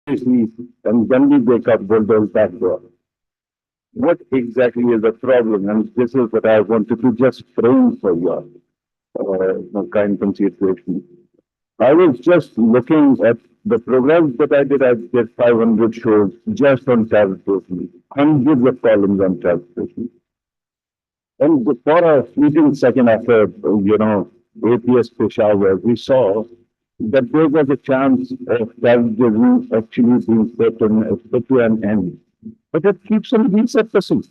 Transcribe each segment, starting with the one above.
and then we wake up bulldoze back door. What exactly is the problem? And this is what I wanted to just frame for you, kind consideration. I was just looking at the programs that I did. I did 500 shows just on terrorism, hundreds of columns on terrorism. And for a fleeting second after, APS Peshawar, we saw that there was a chance of terrorism actually being put to an end. But it keeps on resurfacing.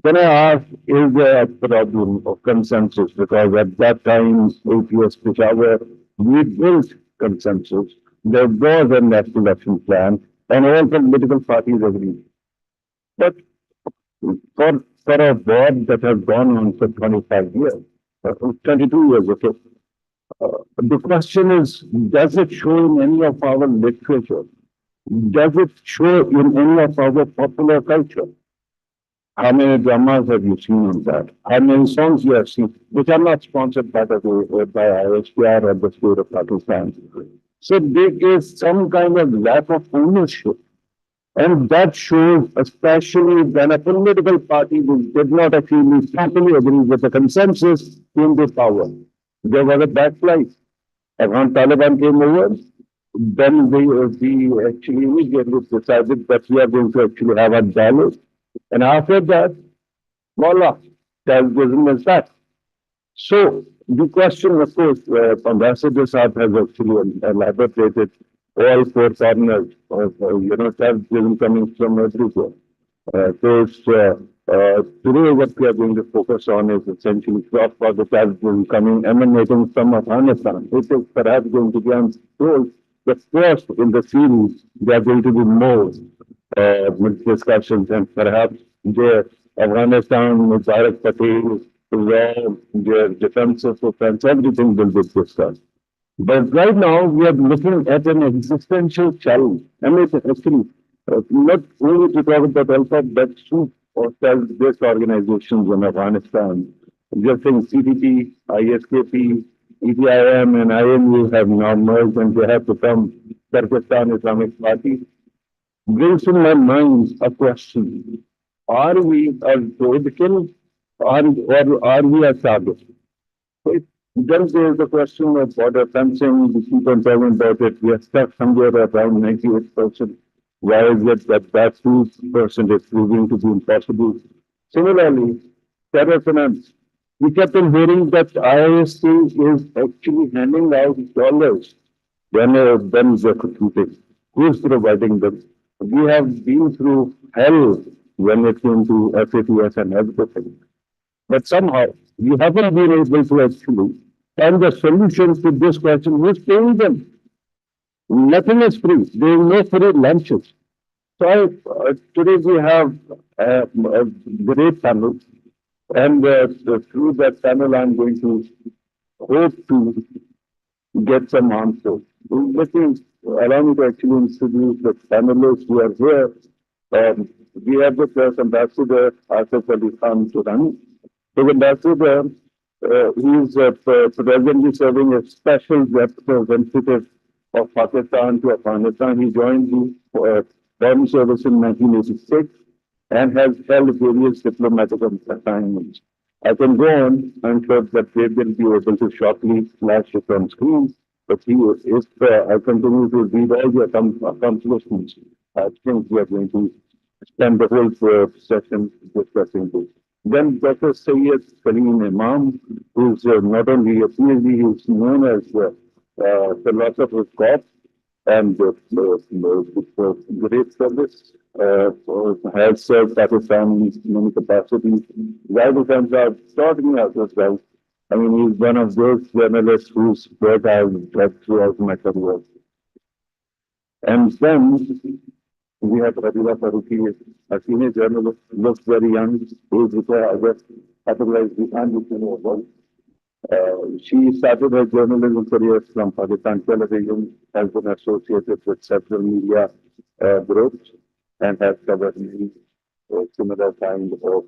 Then I asked, is there a problem of consensus? Because at that time, APS Peshawar, we built consensus. There was a national action plan, and all political parties agreed. But for a war that has gone on for 25 years, 22 years, okay, the question is, does it show in any of our literature? Does it show in any of our popular culture? How many dramas have you seen on that? How many songs you have seen, which are not sponsored by the by ISPR or the state of Pakistan? So there is some kind of lack of ownership. And that shows, especially when a political party which did not actually properly agree with the consensus in the power. There was a backslide. And when Taliban came over, then we actually immediately decided that we are going to actually have a dialogue. And after that, voila, terrorism is that. So the question, of course, Ambassador Saab has actually elaborated all four corners of, terrorism coming from everywhere. Today what we are going to focus on is essentially cross-border terrorism emanating from Afghanistan. It is perhaps going to be, I'm told, the first in the series. There are going to be more discussions, and perhaps the Afghanistan, Mubarak Patel, their defense of defense, everything will be discussed. But right now, we are looking at an existential challenge. I mean, actually, not only to talk about alphabet, but soup or terrorist organizations in Afghanistan. Just think CDP, ISKP, ETIM, and IMU have now merged, and they have become Pakistan Islamic Party. Brings in my mind a question. Are we a roadkill or are we a target? Then there is the question of border fencing. We keep on talking about it. We are stuck somewhere around 98%. Why is it that 2% is proving to be impossible? Similarly, terror finance. We kept on hearing that ISP is actually handing out dollars when they're computing. Who is providing them? We have been through hell when it came to FATS and everything. But somehow, we haven't been able to actually find the solution to this question. Who's paying them? Nothing is free. There is no free lunches. So today we have a great panel, and through that panel, I'm going to hope to get some answers. Allow me to actually introduce the panelists who are here. We have the first Ambassador Asif Ali Khan Turani. So Ambassador, he is presently serving as special representative of Pakistan to Afghanistan. He joined the Foreign Service in 1986 and has held various diplomatic assignments. I can go on. I'm sure that they will be able to shortly flash it on screen. But if I continue to read all the accomplishments, I think we are going to spend the whole session discussing this. Then Dr. Syed Salim Imam, who is not only a PhD, he is known as philosopher of God and great service, has served Pakistan in many capacities. Why defense are starting out as well. I mean, he's one of those journalists whose work I've read throughout my career. And then we have Radhila Faruqi, a senior journalist, looks very young, who's I guess, otherwise we can't know about. She started her journalism career from Pakistan Television, has been associated with several media groups, and has covered many similar kind of,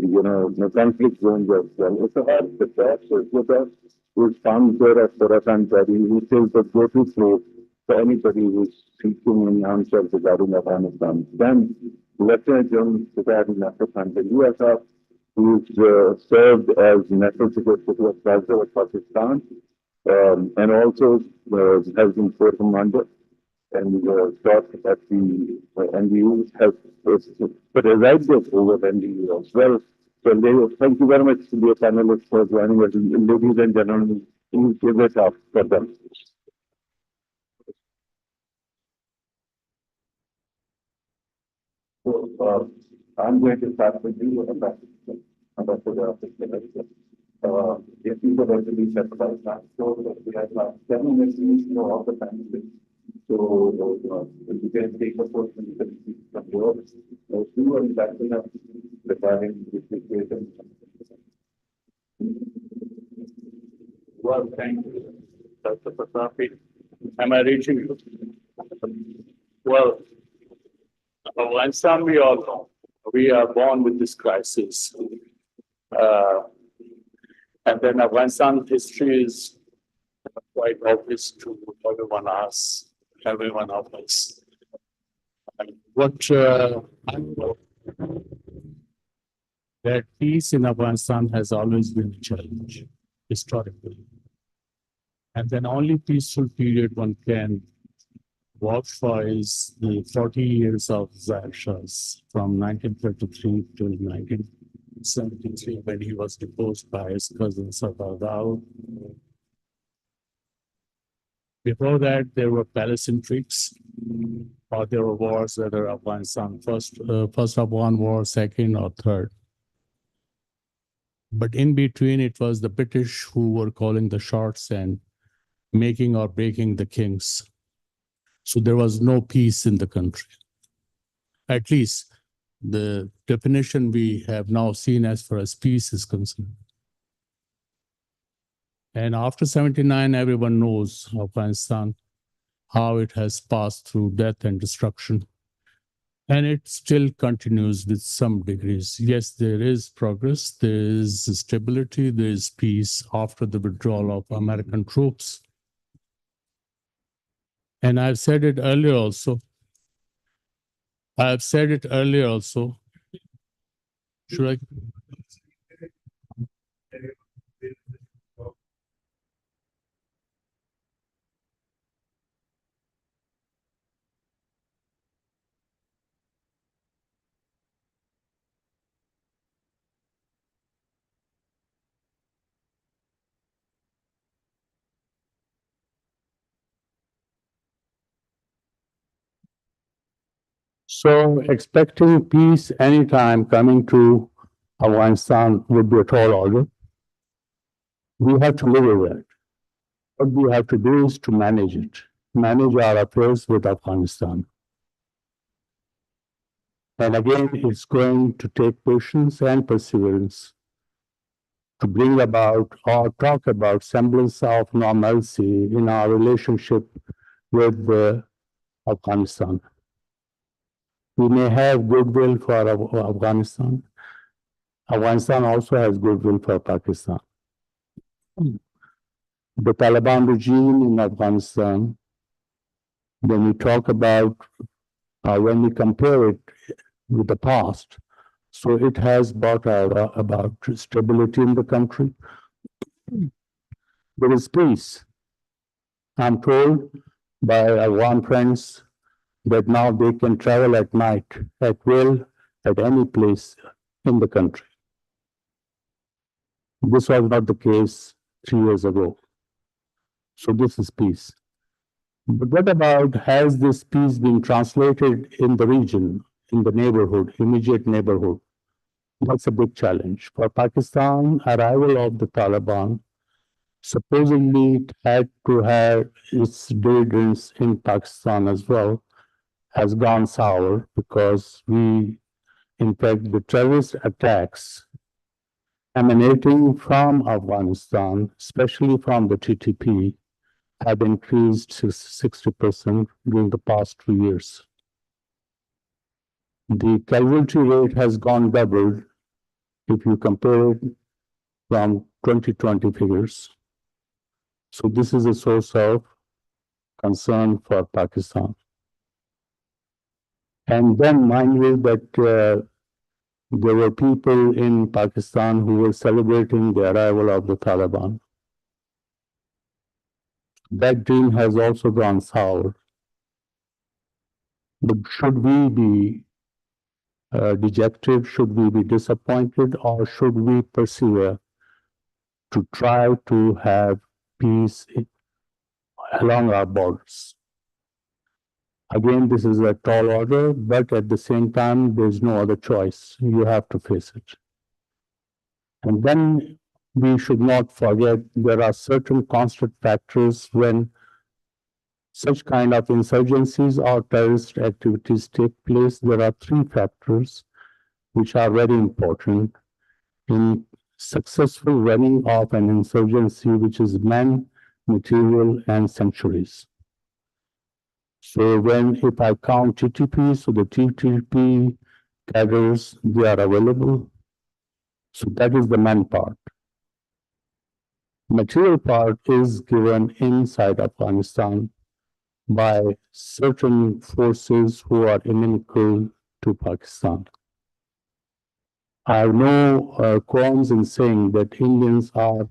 the conflict zones as well. It's a hard job. So it's with us, who's founder of Khorasan Tari, which is the go-to place for anybody who's seeking any answers regarding Afghanistan. Then, Lieutenant General Secretary National USF, who's served as National Secretary of President of Pakistan, and also has been Corps Commander and taught at the NDU, has presided over NDU as well. So, thank you very much to the panelists for joining us. Ladies and gentlemen, please give it up for them. So, I'm going to start with you, Ambassador. If you could actually set aside time, so we have 7 minutes for all the panelists. So, you can take a portion, you can see from yours. You are backing up regarding the situation. Well, thank you, Dr. Prasapi. Am I reaching you? Well, Afghanistan, we all know, we are born with this crisis. And then Afghanistan history is quite obvious to everyone of us. And what I know, that peace in Afghanistan has always been a challenge, historically. And then only peaceful period one can vouch for is the 40 years of Zahir Shah's from 1933 to 1973, when he was deposed by his cousin Sardar Rao. Before that, there were palace intrigues, or there were wars, whether Afghanistan first Afghan war, second or third. But in between, it was the British who were calling the shots and making or breaking the kings. So there was no peace in the country. At least the definition we have now seen as far as peace is concerned. And after 79, everyone knows Afghanistan, how it has passed through death and destruction. And it still continues with some degrees. Yes, there is progress, there is stability, there is peace after the withdrawal of American troops. And I've said it earlier also. Should I? So expecting peace anytime coming to Afghanistan would be a tall order. We have to live with it. What we have to do is to manage it, manage our affairs with Afghanistan. And again, it's going to take patience and perseverance to bring about or talk about semblance of normalcy in our relationship with Afghanistan. We may have goodwill for Afghanistan. Afghanistan also has goodwill for Pakistan. The Taliban regime in Afghanistan, when we talk about, when we compare it with the past, so it has brought about stability in the country. There is peace. I'm told by Afghan friends that now they can travel at night at will at any place in the country. This was not the case 3 years ago. So this is peace. But what about, has this peace been translated in the region, in the neighborhood, immediate neighborhood? That's a big challenge. For Pakistan, arrival of the Taliban supposedly it had to have its dividends in Pakistan as well, has gone sour because we, in fact, the terrorist attacks emanating from Afghanistan, especially from the TTP, have increased 60% during the past 2 years. The casualty rate has gone doubled if you compare it from 2020 figures. So this is a source of concern for Pakistan. And then mind you that there were people in Pakistan who were celebrating the arrival of the Taliban. That dream has also gone sour. But should we be dejected? Should we be disappointed? Or should we persevere to try to have peace along our borders? Again, this is a tall order, but at the same time, there's no other choice. You have to face it. And then we should not forget there are certain constant factors when such kind of insurgencies or terrorist activities take place. There are three factors which are very important in successful running of an insurgency, which is men, material, and sanctuaries. So if I count TTP, so the TTP cadres, they are available. So that is the man part. Material part is given inside Afghanistan by certain forces who are inimical to Pakistan. I have no qualms in saying that Indians are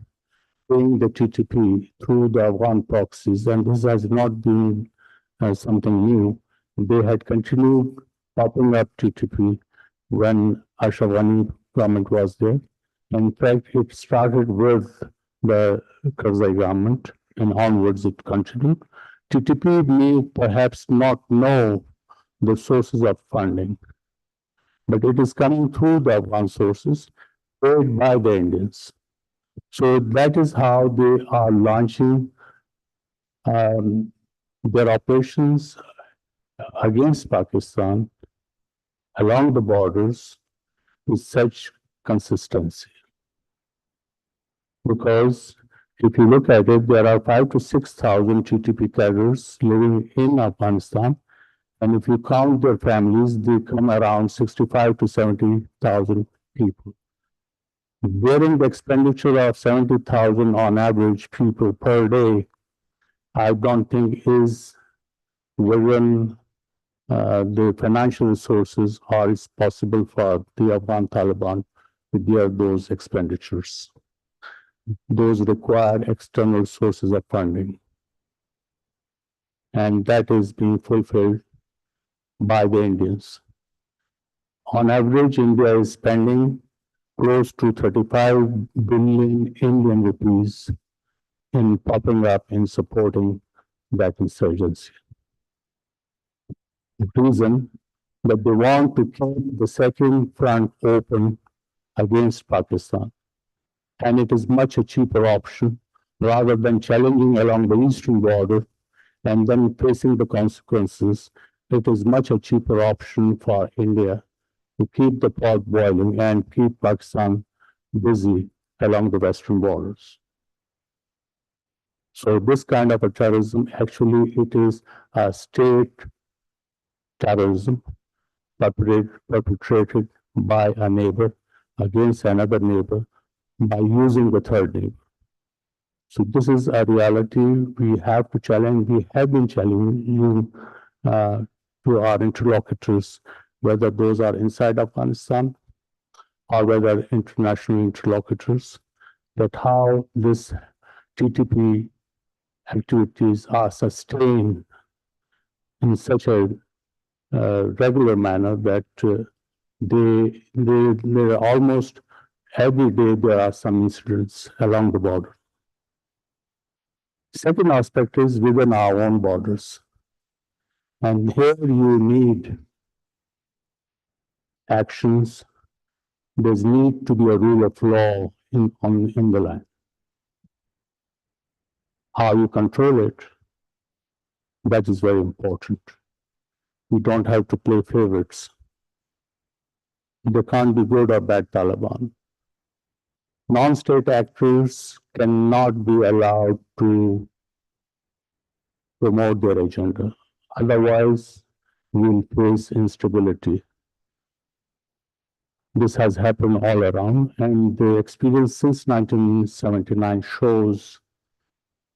paying the TTP through the Afghan proxies, and this has not been something new. They had continued popping up TTP when Ashraf Ghani government was there. In fact, it started with the Karzai government, and onwards it continued. TTP may perhaps not know the sources of funding, but it is coming through the Afghan sources paid by the Indians. So that is how they are launching their operations against Pakistan along the borders with such consistency. Because if you look at it, there are 5,000 to 6,000 TTP cadres living in Afghanistan. And if you count their families, they come around 65 to 70,000 people. Bearing the expenditure of 70,000 on average people per day, I don't think is within the financial resources or is possible for the Afghan Taliban to bear those expenditures. Those require external sources of funding. And that is being fulfilled by the Indians. On average, India is spending close to 35 billion Indian rupees in popping up in supporting that insurgency. The reason that they want to keep the second front open against Pakistan. And it is much a cheaper option rather than challenging along the eastern border and then facing the consequences. It is much a cheaper option for India to keep the pot boiling and keep Pakistan busy along the western borders. So this kind of a terrorism, actually it is a state terrorism perpetrated by a neighbor against another neighbor by using the third neighbor. So this is a reality we have to challenge. We have been challenging to our interlocutors, whether those are inside Afghanistan or whether international interlocutors, that how this TTP activities are sustained in such a regular manner that they almost every day there are some incidents along the border. Second aspect is within our own borders. And here you need actions. There's need to be a rule of law in the land. How you control it, that is very important. You don't have to play favorites. There can't be good or bad Taliban. Non-state actors cannot be allowed to promote their agenda. Otherwise, we'll face instability. This has happened all around, and the experience since 1979 shows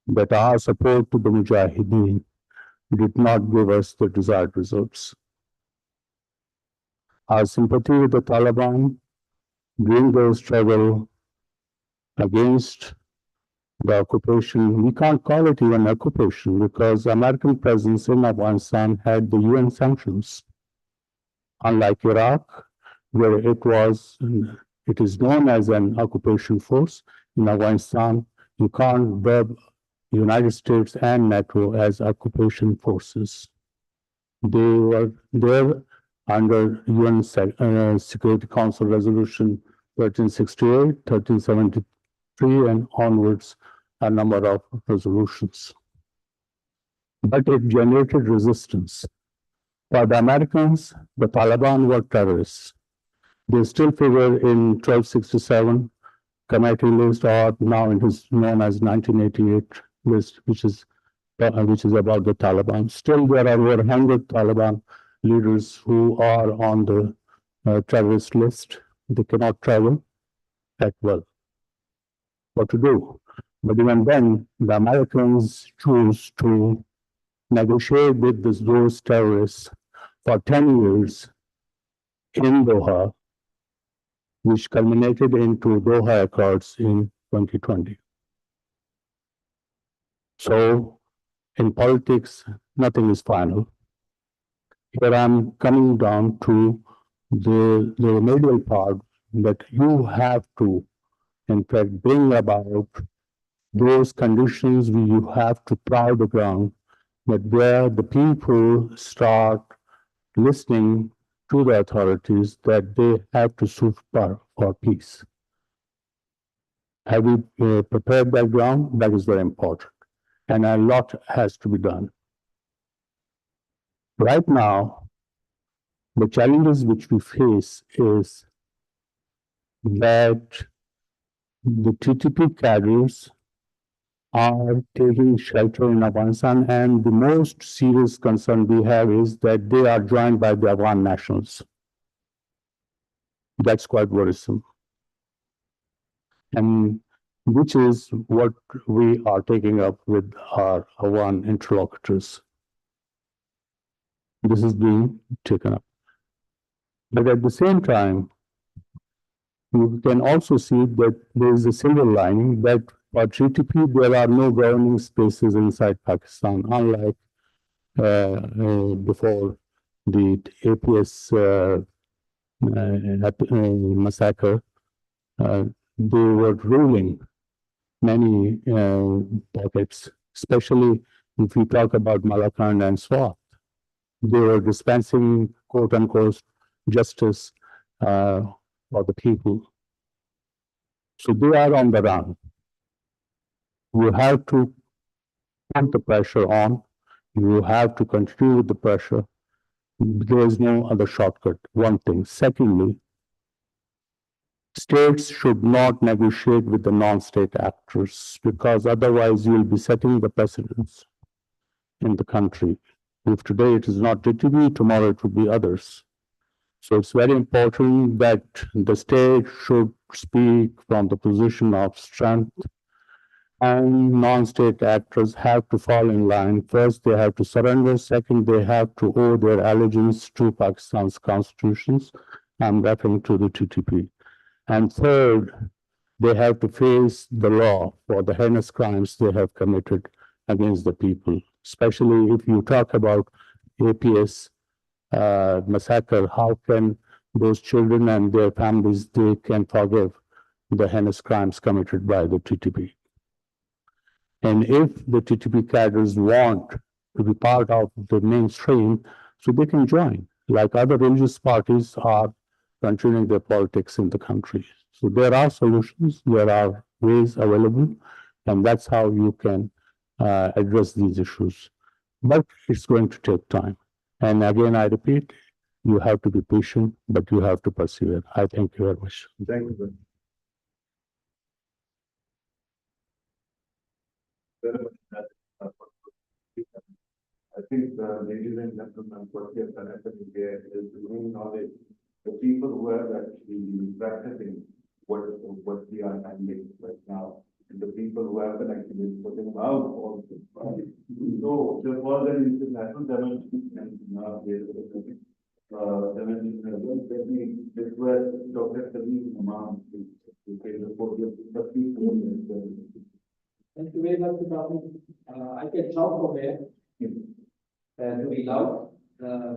that our support to the Mujahideen did not give us the desired results. Our sympathy with the Taliban during the struggle against the occupation, we can't call it even occupation because American presence in Afghanistan had the UN sanctions. Unlike Iraq, where it is known as an occupation force, in Afghanistan, you can't verb United States and NATO as occupation forces. They were there under UN Security Council Resolution 1368, 1373, and onwards, a number of resolutions. But it generated resistance. For the Americans, the Taliban were terrorists. They still figure in 1267 committee list, or now it is known as 1988 list, which is about the Taliban. Still, there are over 100 Taliban leaders who are on the terrorist list. They cannot travel at will. What to do? But even then, the Americans choose to negotiate with those terrorists for 10 years in Doha, which culminated into Doha Accords in 2020. So, in politics, nothing is final. Here I'm coming down to the remedial part that you have to, in fact, bring about those conditions where you have to plow the ground, that where the people start listening to the authorities that they have to sue for peace. Have we prepared that ground? That is very important. And a lot has to be done. Right now, the challenges which we face is that the TTP cadres are taking shelter in Afghanistan, and the most serious concern we have is that they are joined by the Afghan nationals. That's quite worrisome. And which is what we are taking up with our Afghan interlocutors. This is being taken up. But at the same time, you can also see that there is a silver lining that for GTP, there are no governing spaces inside Pakistan, unlike before the APS massacre. They were ruling many pockets, especially if we talk about Malakand and Swat. They were dispensing quote unquote justice for the people. So they are on the run. You have to put the pressure on. You have to continue with the pressure. There is no other shortcut, one thing. Secondly, states should not negotiate with the non-state actors because otherwise you will be setting the precedents in the country. If today it is not DTV, tomorrow it will be others. So it's very important that the state should speak from the position of strength, and non-state actors have to fall in line. First, they have to surrender. Second, they have to owe their allegiance to Pakistan's constitutions. I'm referring to the TTP. And third, they have to face the law for the heinous crimes they have committed against the people, especially if you talk about APS massacre. How can those children and their families, they can forgive the heinous crimes committed by the TTP? And if the TTP cadres want to be part of the mainstream, so they can join, like other religious parties are continuing their politics in the country. So there are solutions, there are ways available, and that's how you can address these issues. But it's going to take time. And again, I repeat, you have to be patient, but you have to persevere. I thank you very much. Thank you very much. I think, ladies and gentlemen, what we have connected here is the main knowledge. The people who are actually practicing what we are handling right now. the people who have been actually putting out all this. So there was an international dimension and now there is a dimension as well. Let me request Dr. Salim Imam to take the podium, the people. Thank you very much for talking. I can shout from here, to be loud.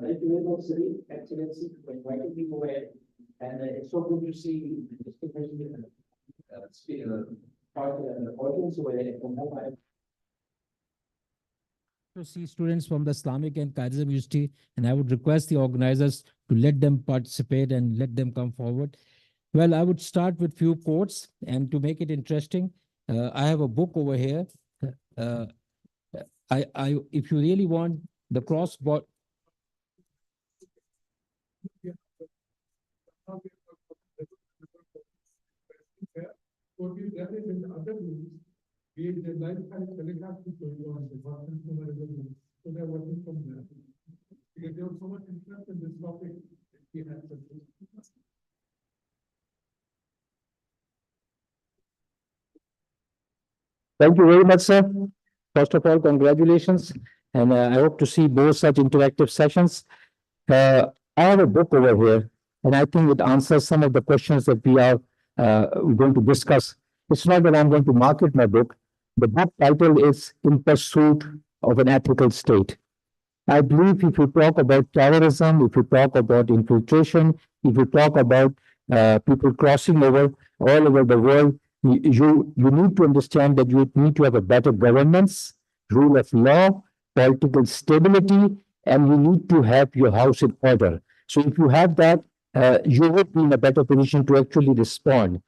Thank you very much, Sri, Excellency, for inviting me over here. And it's so good to see the distinguished audience over here from home. To see students from the Islamic and Terrorism University, and I would request the organizers to let them participate and let them come forward. Well, I would start with few quotes, and to make it interesting, I have a book over here. If you really want the cross-border. What we've done is in other rooms, we the lifetime telecast is going on, the hospitals from other rooms, so they're working from there. Because there was so much interest in this topic, we had to. Thank you very much, sir. First of all, congratulations, and I hope to see more such interactive sessions. I have a book over here, and I think it answers some of the questions that we are going to discuss. It's not that I'm going to market my book. The book title is In Pursuit of an Ethical State. I believe if you talk about terrorism, if you talk about infiltration, if you talk about people crossing over all over the world, you need to understand that you need to have a better governance, rule of law, political stability, and you need to have your house in order. So if you have that, you would be in a better position to actually respond.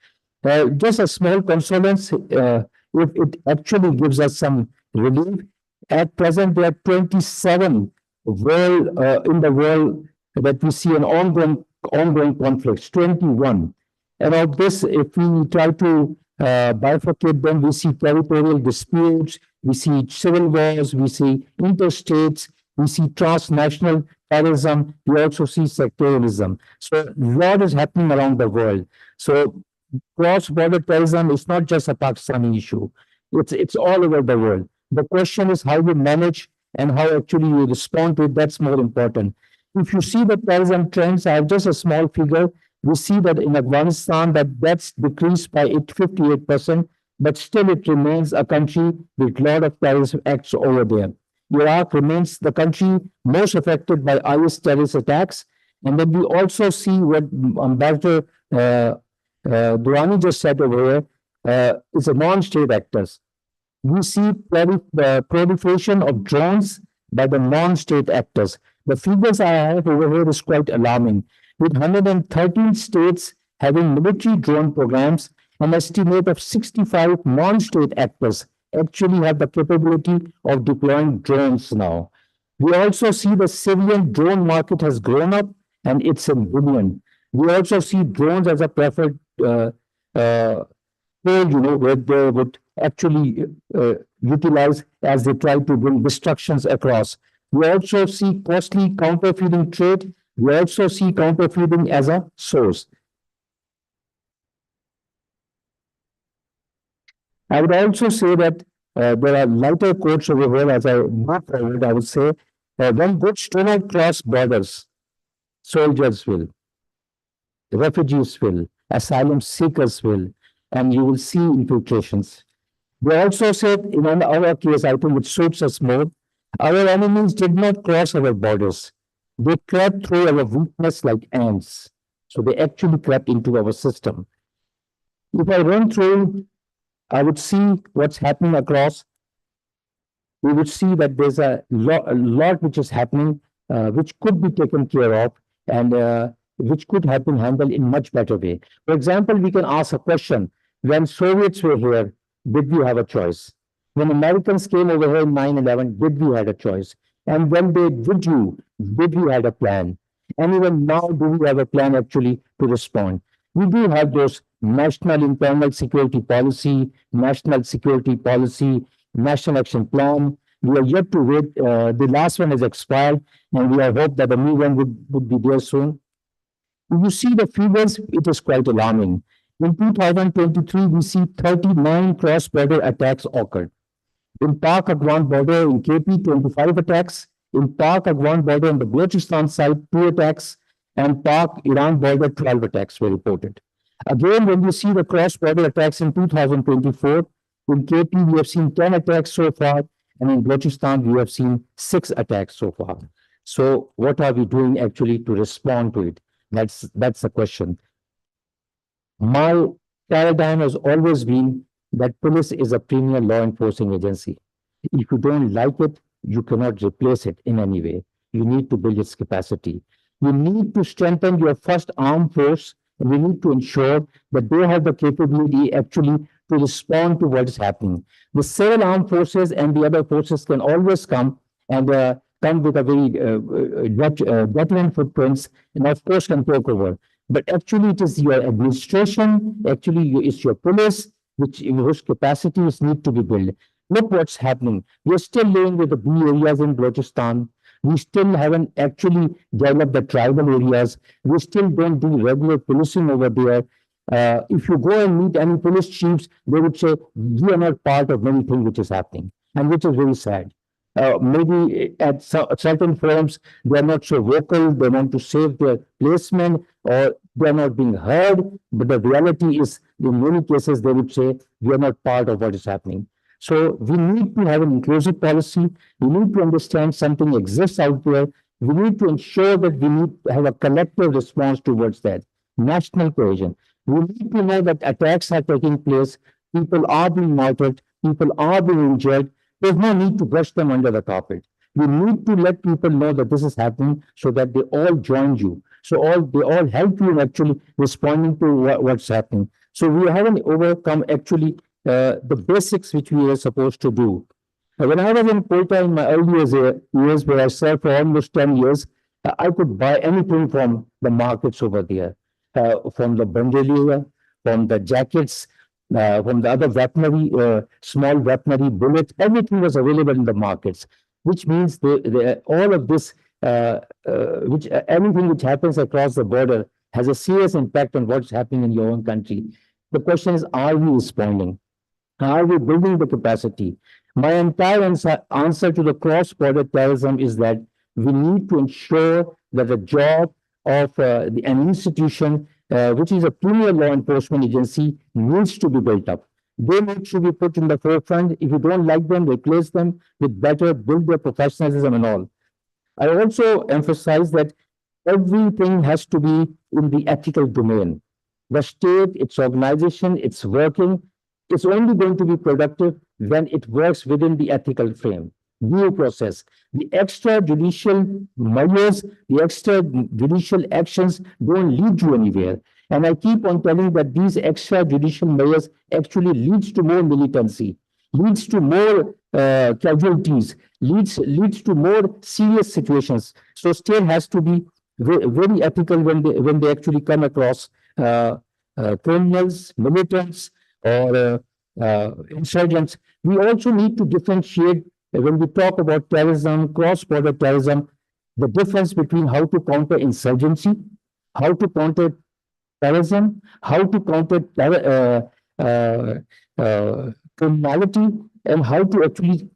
Just a small consolence, if it actually gives us some relief. At present, there are 27 world in the world that we see an ongoing conflicts. 21, and of this, if we try to bifurcate them, we see territorial disputes, we see civil wars, we see interstates, we see transnational terrorism, we also see sectarianism. So a lot is happening around the world. So cross-border terrorism is not just a Pakistani issue. It's all over the world. The question is how you manage and how actually you respond to it. That's more important. If you see the terrorism trends, I have just a small figure. We see that in Afghanistan, that's decreased by 58%, but still it remains a country with a lot of terrorist acts over there. Iraq remains the country most affected by IS terrorist attacks. And then we also see what Ambassador Durrani just said over here, is a non-state actors. We see proliferation of drones by the non-state actors. The figures I have over here is quite alarming. With 113 states having military drone programs, an estimate of 65 non-state actors actually have the capability of deploying drones now. We also see the civilian drone market has grown up and it's in billion. We also see drones as a preferred tool, where they would actually utilize as they try to bring destructions across. We also see costly counterfeiting trade. We also see counterfeiting as a source. I would also say that there are lighter quotes over here as I move forward. I would say, when goods do not cross borders, soldiers will, refugees will, asylum seekers will, and you will see infiltrations. They also said, in our case, I think it suits us more, our enemies did not cross our borders. They crept through our weakness like ants. So they actually crept into our system. If I run through, I would see what's happening across. We would see that there's a lot which is happening, which could be taken care of, and which could have been handled in much better way. For example, we can ask a question: when Soviets were here, did we have a choice? When Americans came over here in 9/11, did we have a choice? And when they did we have a plan? And even now, do we have a plan actually to respond? We do have those national internal security policy, national security policy, national action plan. We are yet to wait. The last one has expired, and we hope that the new one would be there soon. If you see the figures, it is quite alarming. In 2023, we see 39 cross-border attacks occurred. In Pak Afghan border in KP, 25 attacks. In Pak Afghan border on the Balochistan side, 2 attacks. And Pak Iran border, 12 attacks were reported. Again, when you see the cross-border attacks in 2024, in KP, we have seen 10 attacks so far. And in Balochistan, we have seen 6 attacks so far. So what are we doing actually to respond to it? That's the question. My paradigm has always been that police is a premier law enforcing agency. If you don't like it, you cannot replace it in any way. You need to build its capacity. You need to strengthen your first armed force, and we need to ensure that they have the capability actually to respond to what is happening. The civil armed forces and the other forces can always come and come with a very veteran footprints, and of course can take over. But actually, it is your administration, actually, it's your police, whose capacities need to be built. Look what's happening. We're still living with the B areas in Balochistan. We still haven't actually developed the tribal areas. We still don't do regular policing over there. If you go and meet any police chiefs, they would say, we are not part of many things which is happening, and which is very sad. Maybe at certain firms, they're not so vocal, they want to save their placement, or they're not being heard. But the reality is, in many cases, they would say, we are not part of what is happening. So we need to have an inclusive policy. We need to understand something exists out there. We need to ensure that we need to have a collective response towards that. National cohesion. We need to know that attacks are taking place, people are being martyred, people are being injured. There's no need to brush them under the carpet. We need to let people know that this is happening so that they all join you. So they all help you in actually responding to what's happening. So we haven't overcome actually the basics which we were supposed to do. When I was in Kolkata in my early years, where I served for almost 10 years, I could buy anything from the markets over there, from the bandolier, from the jackets, from the other weaponry, small weaponry, bullets, everything was available in the markets, which means all of this, anything which happens across the border has a serious impact on what's happening in your own country. The question is, are we responding? Are we building the capacity? My entire answer to the cross-border terrorism is that we need to ensure that the job of an institution which is a premier law enforcement agency, needs to be built up. They need to be put in the forefront. If you don't like them, replace them with better, build their professionalism and all. I also emphasize that everything has to be in the ethical domain. The state, its organization, its working, it's only going to be productive when it works within the ethical frame. Due process. The extrajudicial measures, the extrajudicial actions don't lead you anywhere. And I keep on telling that these extrajudicial measures actually leads to more militancy, leads to more casualties, leads to more serious situations. So state has to be very ethical when they actually come across criminals, militants, or insurgents. We also need to differentiate when we talk about terrorism, cross-border terrorism, the difference between how to counter insurgency, how to counter terrorism, how to counter criminality, and how to actually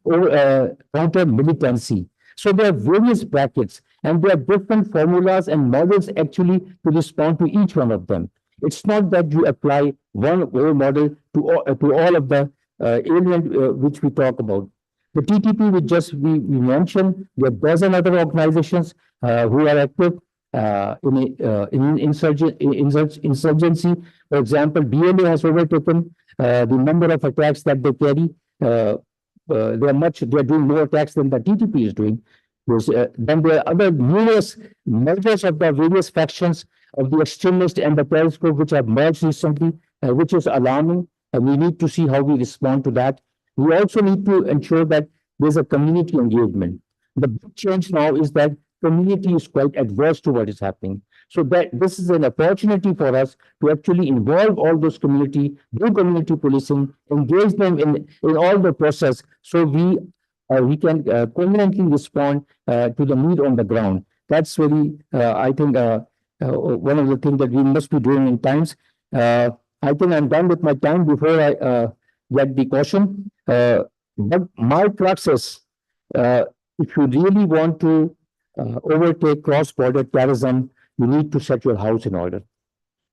counter militancy. So there are various brackets, and there are different formulas and models actually to respond to each one of them. It's not that you apply one model to all of the areas which we talk about. The TTP, which we mentioned, there are dozen other organizations who are active in insurgency. For example, BLA has overtaken the number of attacks that they carry. They are doing more attacks than the TTP is doing. Then there are other numerous measures of the various factions of the extremist and the terrorist group which have merged recently, which is alarming. And we need to see how we respond to that. We also need to ensure that there's a community engagement. The big change now is that community is quite adverse to what is happening. So that this is an opportunity for us to actually involve all those community, do community policing, engage them in all the process, so we can coherently respond to the need on the ground. That's really, I think, one of the things that we must be doing in times. I think I'm done with my time before I get the caution. But my crux is, if you really want to overtake cross-border terrorism, you need to set your house in order.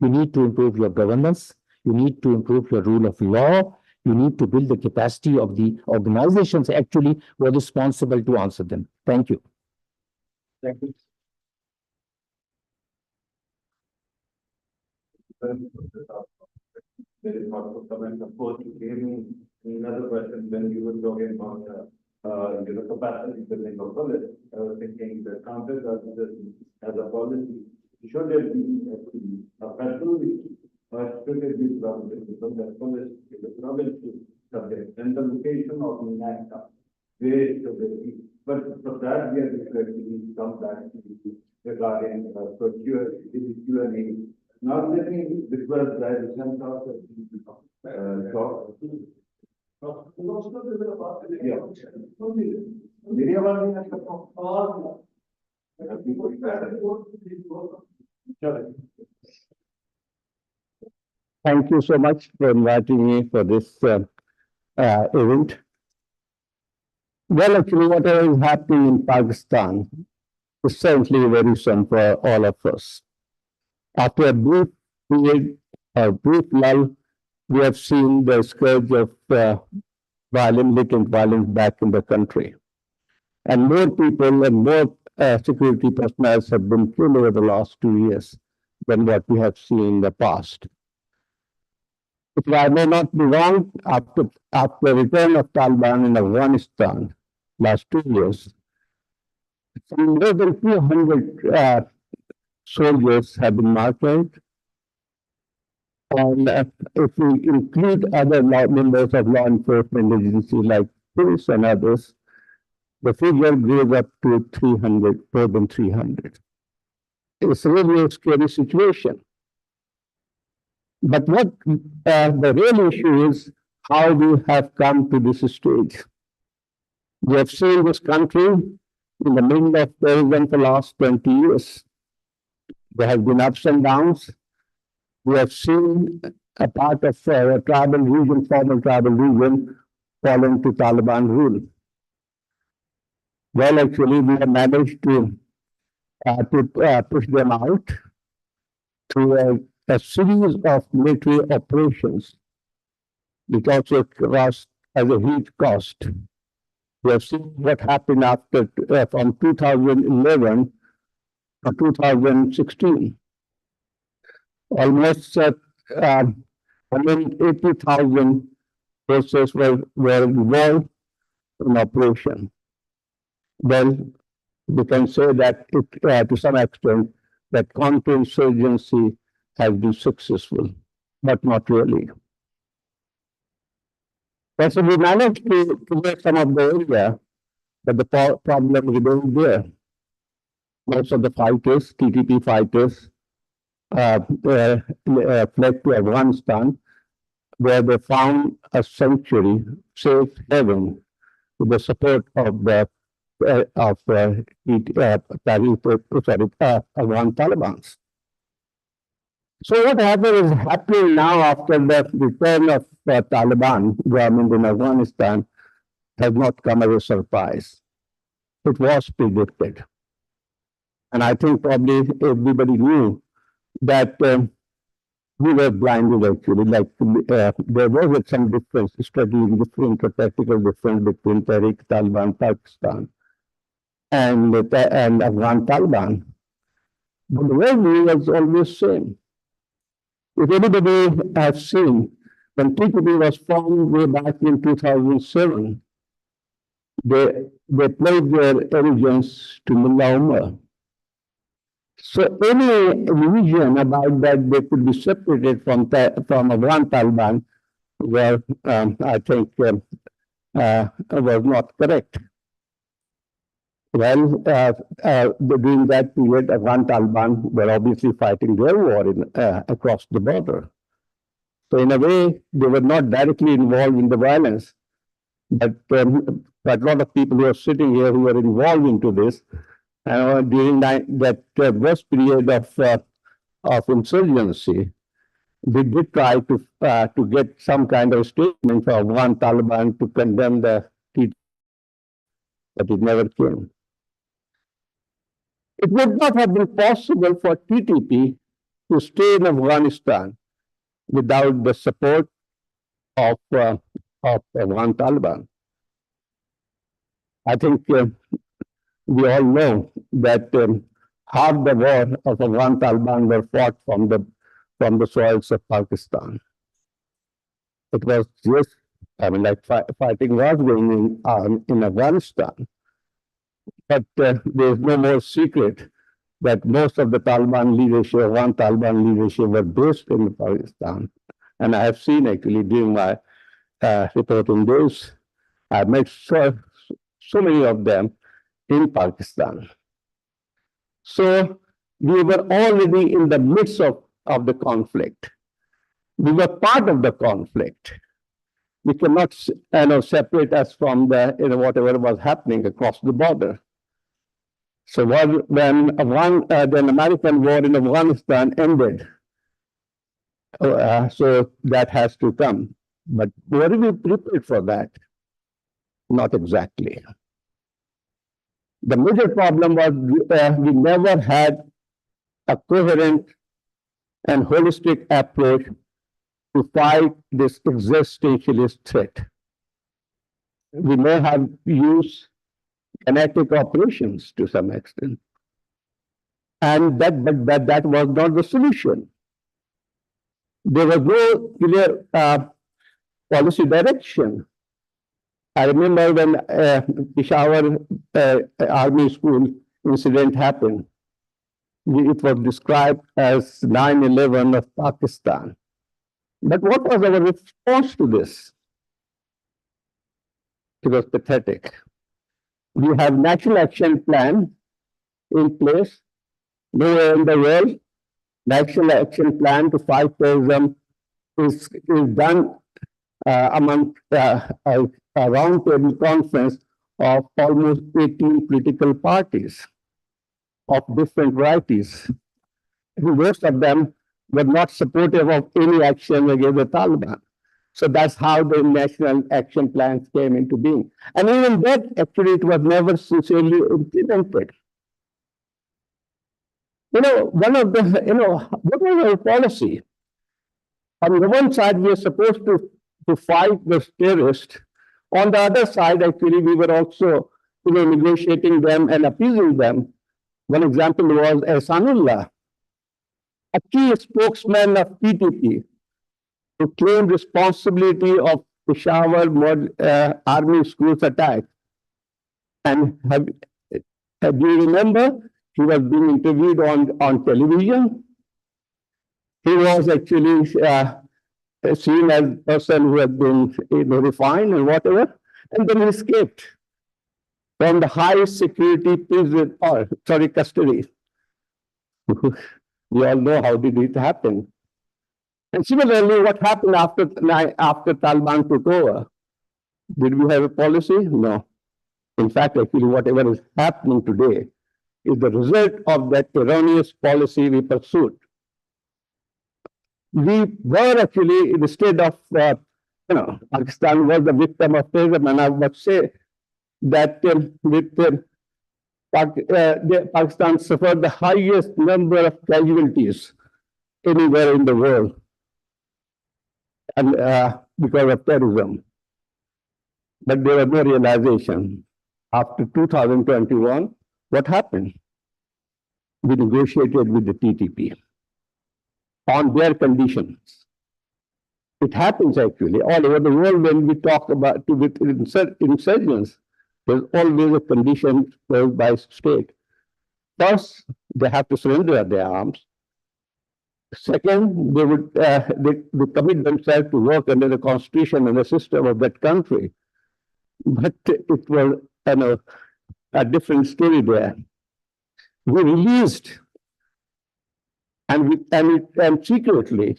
You need to improve your governance. You need to improve your rule of law. You need to build the capacity of the organizations actually who are responsible to answer them. Thank you. Thank you. There is also comment, of course, you gave me another question when you were talking about, capacity building of police. I was thinking the counter as a policy, should there be actually a federal issue, or should it be province, because the police is a province subject, and the location of NACTA, where should it be? But for that, we are actually come back to regarding procure, Q&A. Now, let me request that the sense of talk. Yeah. मेरी आवाज नहीं आ रही। Thank you so much for inviting me for this event. Well, actually, whatever is happening in Pakistan is certainly very soon for all of us. After a brief period, a brief lull, we have seen the scourge of militant violence back in the country. And more people and more security personnel have been killed over the last 2 years than what we have seen in the past. If I may not be wrong, after the return of Taliban in Afghanistan last 2 years, more than 200 soldiers have been martyred. And if we include other members of law enforcement agencies like police and others, the figure goes up to 300, more than 300. It's really a scary situation. But what the real issue is, how we have come to this stage. We have seen this country in the middle of terrorism for the last 20 years. There have been ups and downs. We have seen a part of a tribal region, former tribal region, falling to Taliban rule. Well, actually, we have managed to push them out through a series of military operations, which also cost as a huge cost. We have seen what happened after from 2011 to 2016. Almost 180,000 forces were involved in operation. Well, we can say that to some extent that counterinsurgency has been successful, but not really. And so we managed to get some of the area, but the problem remains there. Most of the fighters, TTP fighters, fled to Afghanistan, where they found a sanctuary, safe haven, with the support of the Afghan Taliban. So what is happening now after the return of the Taliban government in Afghanistan has not come as a surprise. It was predicted. And I think probably everybody knew that we were blinded actually, like there was some difference, strategic difference, or tactical difference between Tehrik Taliban Pakistan and Afghan Taliban. But the value was always same. If anybody has seen, when TTP was formed way back in 2007, they played their allegiance to Mullah Umar. So any illusion about that they could be separated from Afghan Taliban were, I think, was not correct. Well, during that period, Afghan Taliban were obviously fighting their war across the border. So in a way, they were not directly involved in the violence, but a lot of people who are sitting here who were involved into this during that worst period of insurgency, we did try to get some kind of statement from one Taliban to condemn the TTP, but it never came. It would not have been possible for TTP to stay in Afghanistan without the support of one Taliban. I think we all know that half the war of Afghan Taliban were fought from the soils of Pakistan. It was just, I mean, like fighting was going in Afghanistan, but there is no more secret that most of the Taliban leadership, Afghan Taliban leadership, were based in Pakistan. And I have seen actually during my reporting days, I met so many of them in Pakistan. So we were already in the midst of the conflict. We were part of the conflict. We cannot separate us from the whatever was happening across the border. So when the American war in Afghanistan ended, so that has to come. But were we prepared for that? Not exactly. The major problem was we never had a coherent and holistic approach to fight this existentialist threat. We may have used kinetic operations to some extent, and that was not the solution. There was no clear policy direction. I remember when Peshawar Army School incident happened, it was described as 9/11 of Pakistan. But what was our response to this? It was pathetic. We have National Action Plan in place. Nowhere in the world, National Action Plan to fight terrorism is done among a roundtable conference of almost 18 political parties of different varieties. Most of them were not supportive of any action against the Taliban. So that's how the National Action Plans came into being. And even that, actually, it was never sincerely implemented. One of the, what was our policy? On the one side, we are supposed to fight the terrorists. On the other side, actually, we were also, negotiating them and appeasing them. One example was Ehsanullah, a key spokesman of PTP, who claimed responsibility of Peshawar Army School's attack. And do you remember? He was being interviewed on television. He was actually seen as a person who had been refined and whatever, and then he escaped from the high security prison, custody. We all know how did it happen. And similarly, what happened after Taliban took over? Did we have a policy? No. In fact, actually, whatever is happening today is the result of that erroneous policy we pursued. We were actually, instead of, Pakistan was the victim of terrorism, and I must say that Pakistan suffered the highest number of casualties anywhere in the world, and because of terrorism. But there was no realization. After 2021, what happened? We negotiated with the TTP on their conditions. It happens actually all over the world when we talk about with insurgents. There's always a condition posed by state. First, they have to surrender their arms. Second, they commit themselves to work under the constitution and the system of that country. But it was a different story there. We released and secretly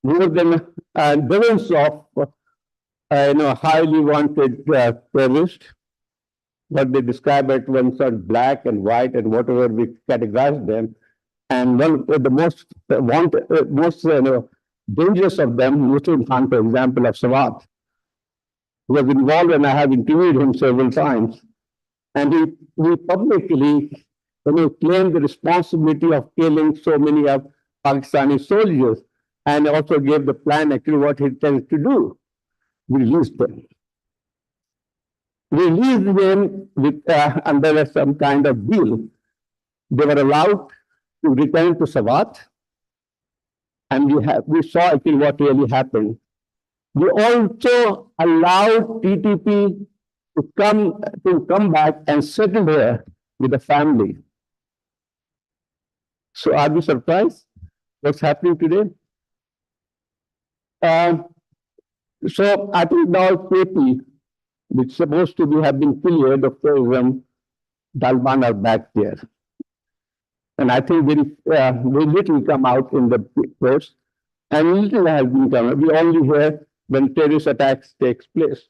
more than dozens of highly wanted terrorists, what they describe as one sort black and white and whatever we categorize them, And one of the most dangerous of them, Muslim Khan, for example, of Sawat, was involved, and I have interviewed him several times. And he publicly claimed the responsibility of killing so many of Pakistani soldiers, and also gave the plan actually what he intends to do. We released them. We released them with under some kind of deal. They were allowed to return to Sawat, and we saw actually what really happened. We also allowed TTP to come back and settle here with the family. So are we surprised what's happening today? So I think now KP, which is supposed to have been cleared of terrorism, Taliban are back there. And I think very little come out in the press, and little has been coming. We only hear when terrorist attacks takes place.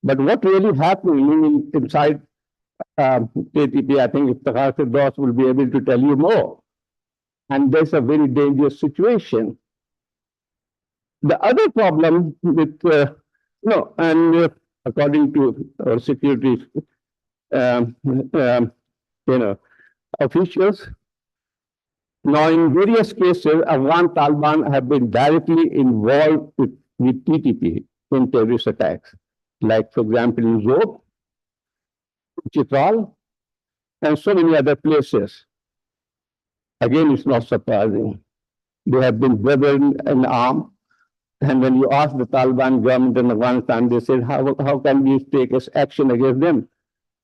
But what really happening inside KTP, I think Iftikhar Firdaus will be able to tell you more. And there's a very dangerous situation. The other problem with, according to our security, officials, now in various cases, Afghan Taliban have been directly involved with TTP in terrorist attacks, like for example in Zob, Chitral, and so many other places. Again, it's not surprising. They have been brethren in arms. And when you ask the Taliban government in Afghanistan, they said, how can we take action against them?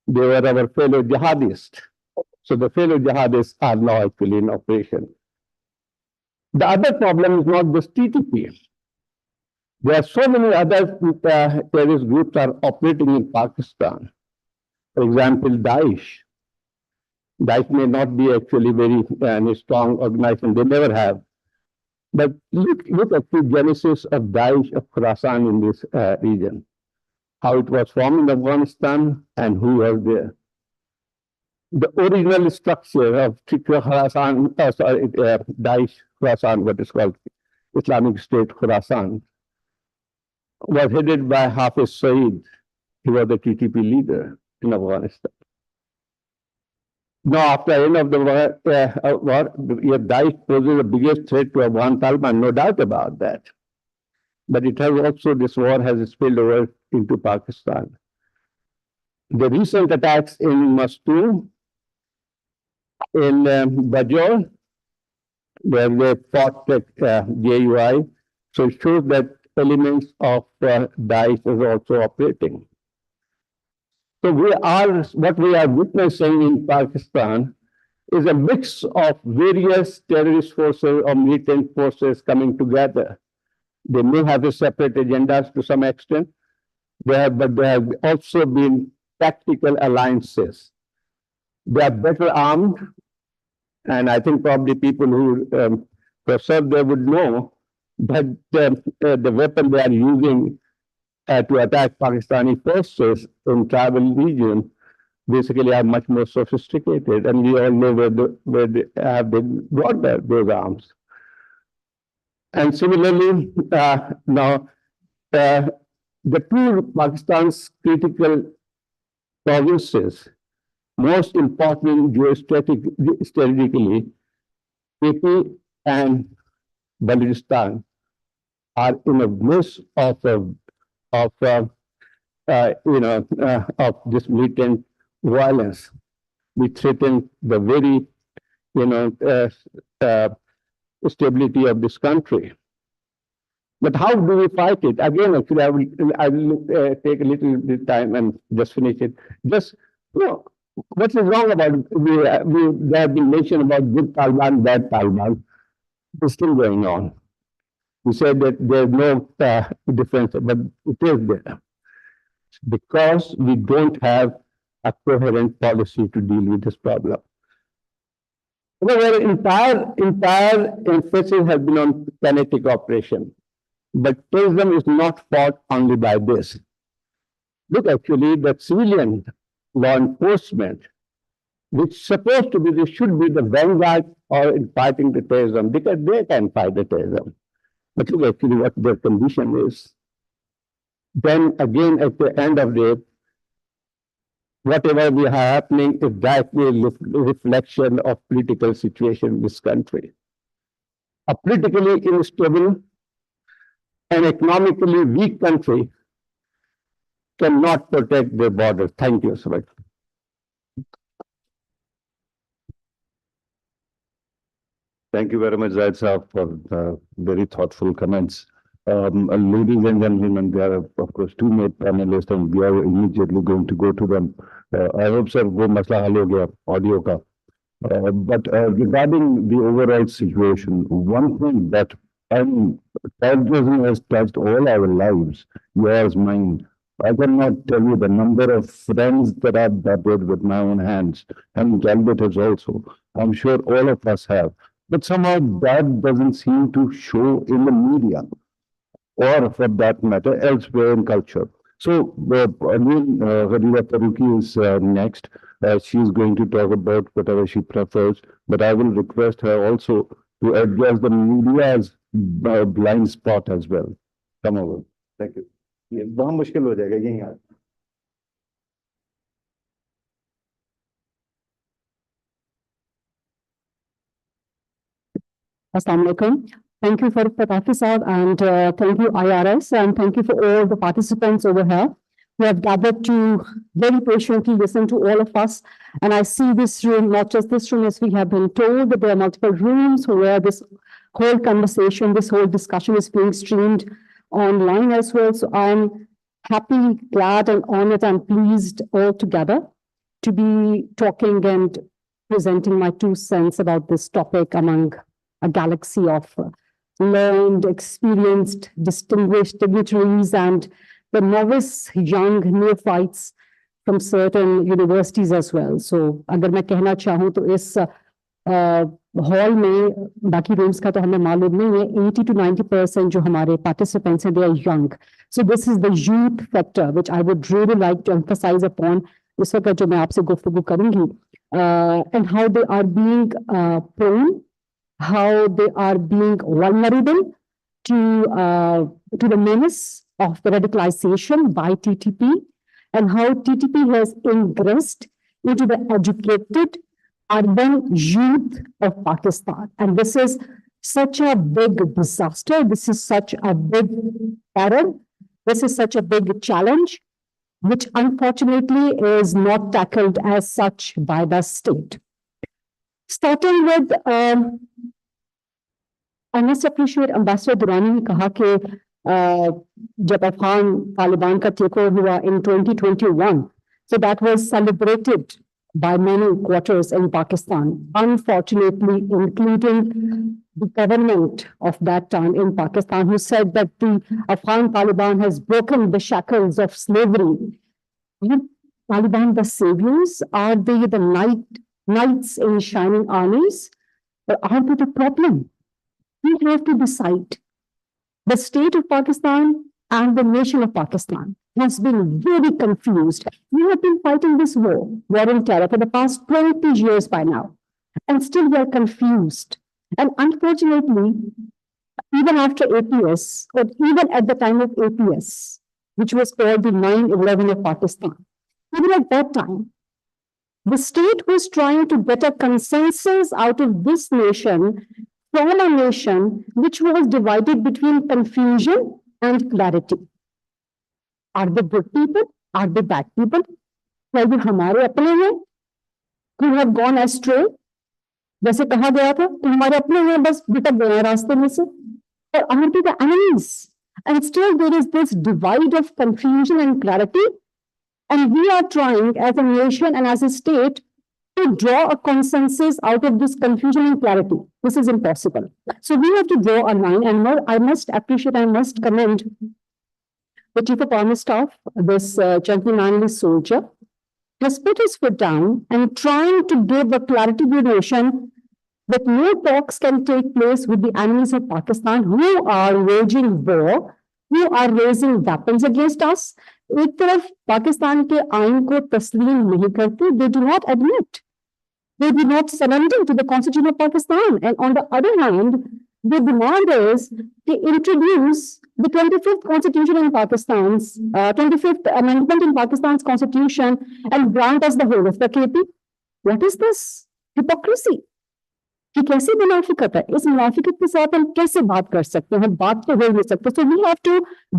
They were our fellow jihadists. So the fellow jihadists are now actually in operation. The other problem is not just TTP. There are so many other terrorist groups are operating in Pakistan. For example, Daesh. Daesh may not be actually very strong organization. They never have. But look at the genesis of Daesh of Khorasan in this region. How it was formed in Afghanistan and who was there. The original structure of Khorasan, Daesh Khorasan, what is called Islamic State Khorasan, was headed by Hafiz Saeed. He was the TTP leader in Afghanistan. Now, after the end of the war, Daesh poses the biggest threat to Afghan Taliban, no doubt about that. But it has also, this war has spilled over into Pakistan. The recent attacks in Mastoon, in Bajor, where they fought the JUI, so it shows that elements of Daesh is also operating. So what we are witnessing in Pakistan is a mix of various terrorist forces or militant forces coming together. They may have a separate agendas to some extent, but there have also been tactical alliances. They are better armed, and I think probably people who served there would know that the weapon they are using to attack Pakistani forces in tribal region basically are much more sophisticated, and we all know where they have brought those arms. And similarly, now the two Pakistan's critical provinces, most important geostrategically, AP and Balochistan, are in a midst of this militant violence. We threaten the very, stability of this country. But how do we fight it? Again, actually, I will take a little bit time and just finish it. Just, what is wrong about it? There have been mentioned about good Taliban, bad Taliban. It's still going on. We said that there's no difference, but it is there. Because we don't have a coherent policy to deal with this problem. Our entire emphasis has been on kinetic operation. But terrorism is not fought only by this. Look, actually, the civilian law enforcement, which should be the vanguard or in fighting the terrorism, because they can fight the terrorism. But look actually what their condition is. Then again, at the end of the day, whatever we are happening is directly a reflection of political situation in this country. A politically unstable and economically weak country cannot protect their borders. Thank you so much. Thank you very much, Zaid Saab, for the very thoughtful comments. Ladies and gentlemen, there are, of course, two more panelists, and we are immediately going to go to them. I hope, sir, wo masla hal ho gaya, audio ka. But regarding the overall situation, one thing that terrorism has touched all our lives, yours, mine. I cannot tell you the number of friends that I've battered with my own hands, and Galbert has also. I'm sure all of us have. But somehow that doesn't seem to show in the media, or for that matter, elsewhere in culture. So, again, Khadija Faruqi is next. She's going to talk about whatever she prefers, but I will request her also to address the media's blind spot as well. Come over. Thank you. ये बहुत मुश्किल हो जाएगा यहीं आज. Assalamu alaikum. Thank you for Patafi Saab and thank you IRS and thank you for all the participants over here who have gathered to very patiently listen to all of us. And I see this room, not just this room, as we have been told that there are multiple rooms where this whole conversation, this whole discussion is being streamed online as well. So I'm happy, glad and honored and pleased all together to be talking and presenting my 2 cents about this topic among a galaxy of learned, experienced, distinguished dignitaries and the novice young neophytes from certain universities as well. So, अगर मैं कहना चाहूँ तो इस hall में बाकी rooms का तो हमें मालूम नहीं है 80 to 90% जो हमारे participants हैं they are young. So this is the youth factor which I would really like to emphasize upon इस वक्त जो मैं आपसे गुफ्तगू करूँगी and how they are being prone, how they are being vulnerable to the menace of the radicalization by TTP and how TTP has ingressed into the educated urban youth of Pakistan. And this is such a big disaster. This is such a big error. This is such a big challenge, which unfortunately is not tackled as such by the state. Starting with, I must appreciate Ambassador Durrani ने कहा कि जब अफगान तालिबान का takeover हुआ in 2021, so that was celebrated by many quarters in Pakistan, unfortunately including the government of that time in Pakistan, who said that the Afghan Taliban has broken the shackles of slavery. Are Taliban the saviors? Are they the knights in shining armies? Or are they the problem? We have to decide. The state of Pakistan and the nation of Pakistan has been very confused. We have been fighting this war on terror, for the past 20 years by now, and still we are confused. And unfortunately, even after APS, or even at the time of APS, which was called the 9/11 of Pakistan, even at that time, the state was trying to get a consensus out of this nation from a nation which was divided between confusion and clarity. Are they good people? Are they bad people? Well, ये हमारे अपने हैं who have gone astray. जैसे कहा गया था तो हमारे अपने हैं बस भटक गए हैं रास्ते में से. Or are they the enemies? And still there is this divide of confusion and clarity. And we are trying as a nation and as a state to draw a consensus out of this confusion and clarity. This is impossible. So we have to draw a line, and I must appreciate, I must commend the Chief of Army Staff, this gentlemanly soldier, has put his foot down and trying to give a clarity to the nation that no talks can take place with the enemies of Pakistan who are waging war, who are raising weapons against us. एक तरफ पाकिस्तान के आइन को तस्लीम नहीं करते, they do not admit They do not surrender to the Constitution of Pakistan. And on the other hand, the demand is to introduce the 25th Constitution in Pakistan's, 25th Amendment in Pakistan's Constitution and grant us the whole of the KP. What is this hypocrisy? कि कैसे मुनाफिकत है इस मुनाफिकत के साथ हम कैसे बात कर सकते हैं बात तो हो नहीं सकते so we have to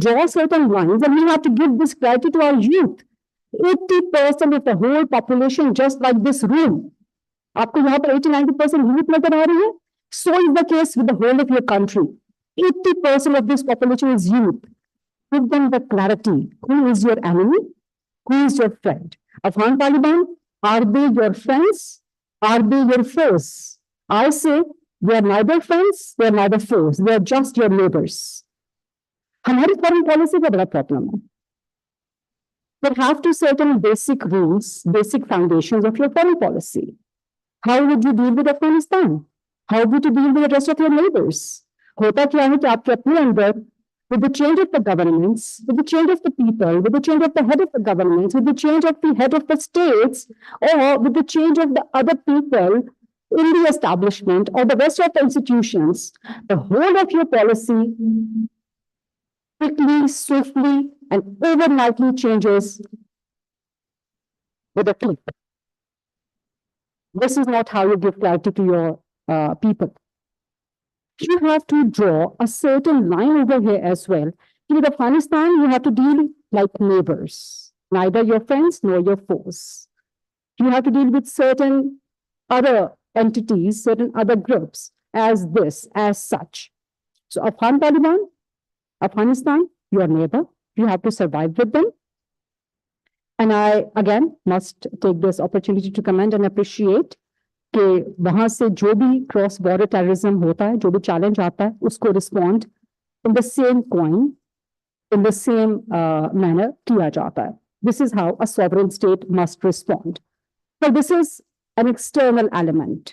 draw certain lines and we have to give this clarity to our youth 80% of the whole population just like this room आपको यहाँ पर 80-90% youth नजर आ रही है so is the case with the whole of your country 80% of this population is youth give them the clarity who is your enemy who is your friend Afghan Taliban are they your friends are they your foes I say they are neither friends, they are neither foes, they are just your neighbors. हमारी foreign policy का बड़ा problem है. There have to certain basic rules, basic foundations of your foreign policy. How would you deal with Afghanistan? How would you deal with the rest of your neighbors? होता क्या है कि आपके अपने अंदर with the change of the governments, with the change of the people, with the change of the head of the governments, with the change of the head of the states, or with the change of the other people in the establishment or the rest of the institutions, the whole of your policy quickly, swiftly, and overnightly changes with a click. This is not how you give clarity to your people. You have to draw a certain line over here as well. In Afghanistan, you have to deal like neighbors, neither your friends nor your foes. You have to deal with certain other entities, certain other groups as this, as such. So Afghan Taliban, Afghanistan, your neighbor, you have to survive with them. And I, again, must take this opportunity to commend and appreciate कि वहां से जो भी cross border terrorism होता है जो भी challenge आता है उसको respond in the same coin in the same manner किया जाता है this is how a sovereign state must respond but this is an external element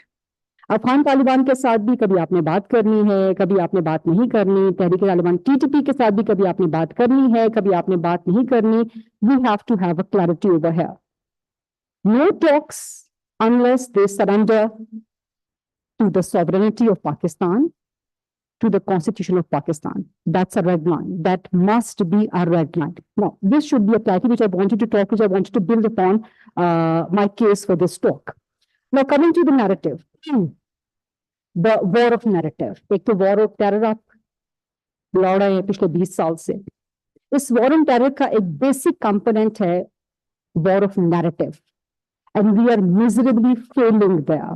Afghan Taliban के साथ भी कभी आपने बात करनी है कभी आपने बात नहीं करनी तहरीक तालिबान टीटीपी के साथ भी कभी आपने बात करनी है कभी आपने बात नहीं करनी we have to have a clarity over here no talks unless they surrender to the sovereignty of Pakistan, to the Constitution of Pakistan. That's a red line. That must be a red line. Now, this should be a clarity which I wanted to talk, which I wanted to build upon my case for this talk. Now, coming to the narrative. The war of narrative. एक तो war of terror आप लड़ रहे हैं पिछले 20 साल से. इस war on terror का एक basic component है war of narrative. And we are miserably failing there.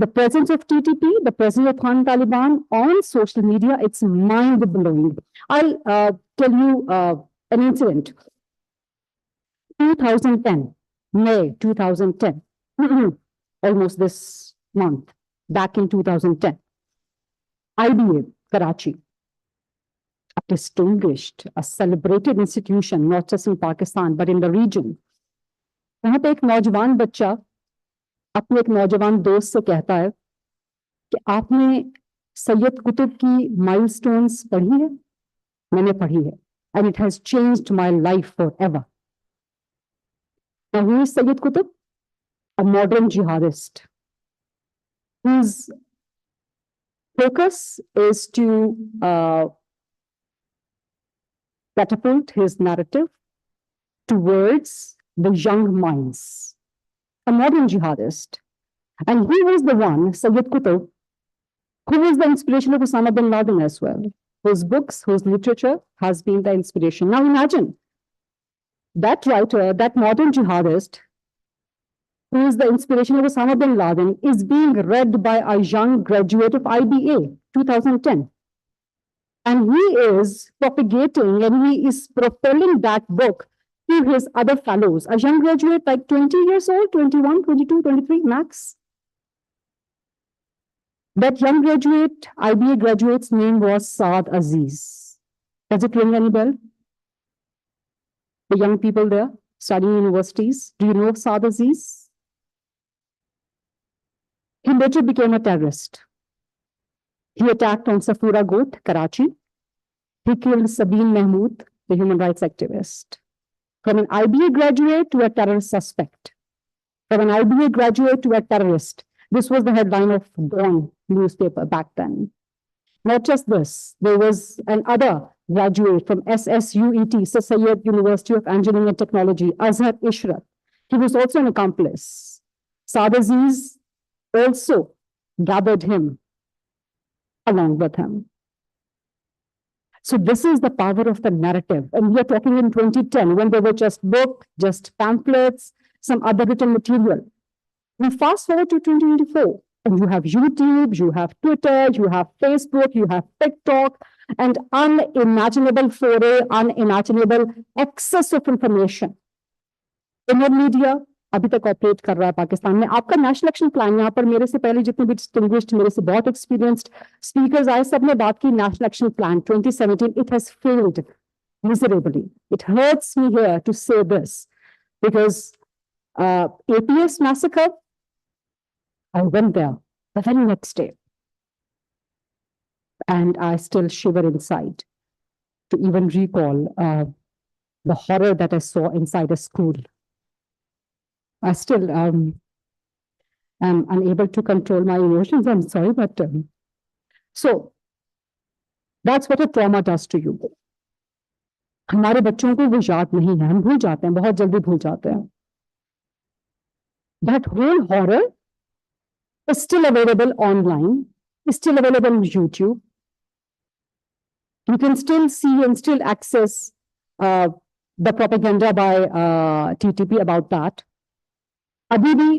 The presence of TTP, the presence of Afghan Taliban on social media, it's mind-blowing. I'll tell you an incident. 2010, May 2010, almost this month, back in 2010, IBA, Karachi, a distinguished, a celebrated institution, not just in Pakistan, but in the region. वहां पे एक नौजवान बच्चा अपने एक नौजवान दोस्त से कहता है कि आपने सैयद कुतुब की माइलस्टोन्स पढ़ी है मैंने पढ़ी है and it has changed my life forever Now, who is Sayyid Qutb? A modern jihadist whose focus is to catapult his narrative towards the young minds, a modern jihadist. And he was the one, Sayyid Qutb, who was the inspiration of Osama bin Laden as well, whose books, whose literature has been the inspiration. Now imagine that writer, that modern jihadist, who is the inspiration of Osama bin Laden, is being read by a young graduate of IBA, 2010. And he is propagating and he is propelling that book to his other fellows, a young graduate like 20 years old, 21, 22, 23 max. That young graduate, IBA graduate's name was Saad Aziz. Does it ring any bell? The young people there studying universities, do you know Saad Aziz? He later became a terrorist. He attacked on Safura Goth, Karachi. He killed Sabeen Mahmood, the human rights activist. From an IBA graduate to a terrorist suspect, from an IBA graduate to a terrorist, This was the headline of Dawn newspaper back then. Not just this, there was another graduate from SSUET, Sir Syed University of Engineering and Technology, Azhar Ishrat. He was also an accomplice. Saad Aziz also gathered him along with him. So this is the power of the narrative. And we are talking in 2010 when there were just books, just pamphlets, some other written material. We fast forward to 2024 and you have YouTube, you have Twitter, you have Facebook, you have TikTok, and unimaginable foray, unimaginable excess of information. Inner media अभी तक operate कर रहा है पाकिस्तान में. आपका national action plan, यहाँ पर मेरे से पहले जितने भी डिस्टिंग्विश्ड, मेरे से बहुत एक्सपीरियंस्ड स्पीकर्स आए, सबने बात की national action plan 2017. It has failed miserably. It hurts me here to say this because APS massacre, I went there the very next day and I still shiver inside to even recall the horror that I saw inside a school. I still am unable to control my emotions. I'm sorry, but so that's what a trauma does to you. हमारे बच्चों को वो याद नहीं है, हम भूल जाते हैं, बहुत जल्दी भूल जाते हैं. That whole horror is still available online, is still available on YouTube. You can still see and still access the propaganda by TTP about that. अभी भी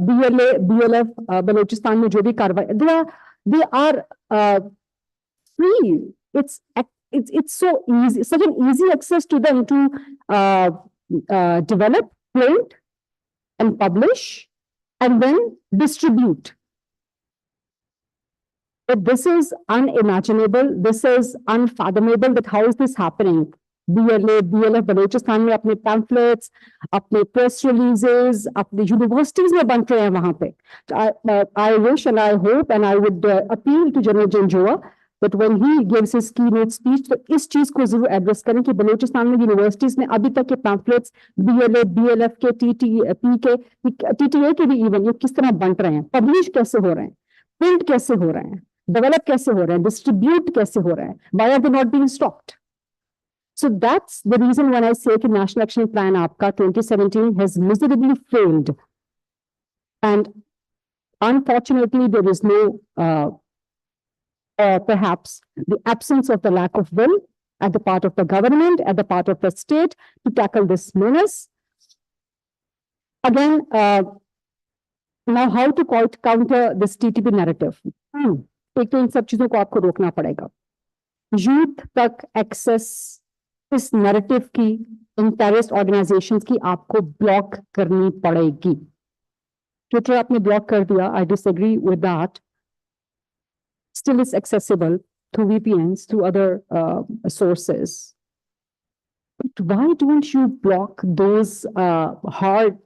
BLA, BLF, बलूचिस्तान में जो भी कार्रवाई, they are free. It's so easy, such an easy access to them to develop, print, and publish, and then distribute. But this is unimaginable. This is unfathomable. That how is this happening? BLA, BLF, Balochistan में अपने pamphlets, अपने press releases, अपने universities में बन रहे हैं वहां पे. I wish and I hope and I would appeal to General Janjua that when he gives his keynote speech, तो इस चीज को जरूर एड्रेस करें कि बलूचिस्तान में यूनिवर्सिटीज में अभी तक के पैम्फलेट्स BLA, BLF के, TTP के, TTA के भी इवन, ये किस तरह बन रहे हैं, पब्लिश कैसे हो रहे हैं, प्रिंट कैसे हो रहे हैं, डेवलप कैसे हो रहे हैं, डिस्ट्रीब्यूट कैसे हो रहे हैं, why are they not being stopped? So that's the reason when I say कि National Action Plan आपका 2017 has miserably failed. And unfortunately, there is no perhaps the absence of the lack of will at the part of the government, at the part of the state to tackle this menace. Again, now how to counter this TTP narrative? एक तो इन सब चीजों को आपको रोकना पड़ेगा. Youth तक access इस नैरेटिव की, इन टेररिस्ट ऑर्गेनाइजेशंस की आपको ब्लॉक करनी पड़ेगी. ट्विटर आपने ब्लॉक कर दिया, I disagree with that. Still is accessible through VPNs, through other sources. But why don't you block those hard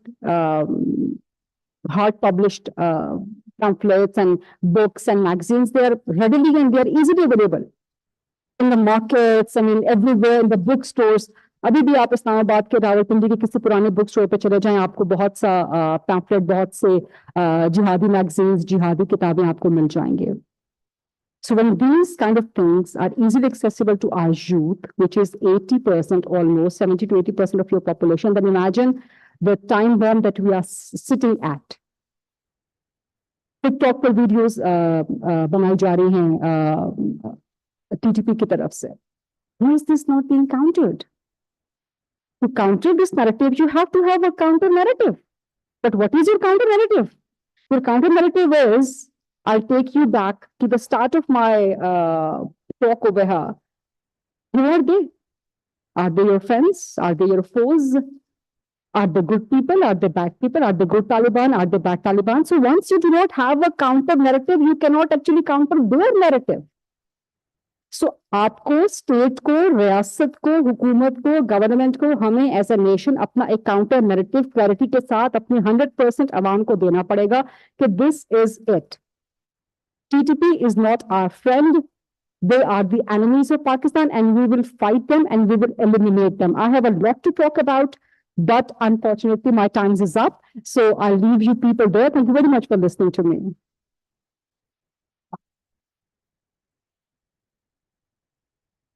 published pamphlets and books and magazines? They are readily and they are easily available in the markets, I mean everywhere, in the bookstores. अभी भी आप इस्लामाबाद के रावलपिंडी के किसी पुराने book store पे चले जाएं, आपको बहुत सा पैम्फलेट, बहुत से जिहादी मैगजीन्स, जिहादी किताबें आपको मिल जाएंगे. So when these kind of things are easily accessible to our youth, which is 80%, almost 70 to 80% of your population, then imagine the time bomb that we are sitting at. TikTok पर videos बनाई जा रही हैं TTP की तरफ से. Why is this not being countered? To counter this narrative, you have to have a counter narrative. But what is your counter narrative? Your counter narrative is, I'll take you back to the start of my talk over here. Who are they? Are they your friends? Are they your foes? Are they good people? Are they bad people? Are they good Taliban? Are they bad Taliban? So once you do not have a counter narrative, you cannot actually counter their narrative. So आपको state को, रियासत को, हुकूमत को, government को, हमें as a nation अपना एक काउंटर नैरेटिव क्लैरिटी के साथ अपनी 100% अवाम को देना पड़ेगा कि this is it. TTP is not our friend. They are the enemies of Pakistan and we will fight them and we will eliminate them. I have a lot to talk about But unfortunately, my time is up. So I'll leave you people there. Thank you very much for listening to me.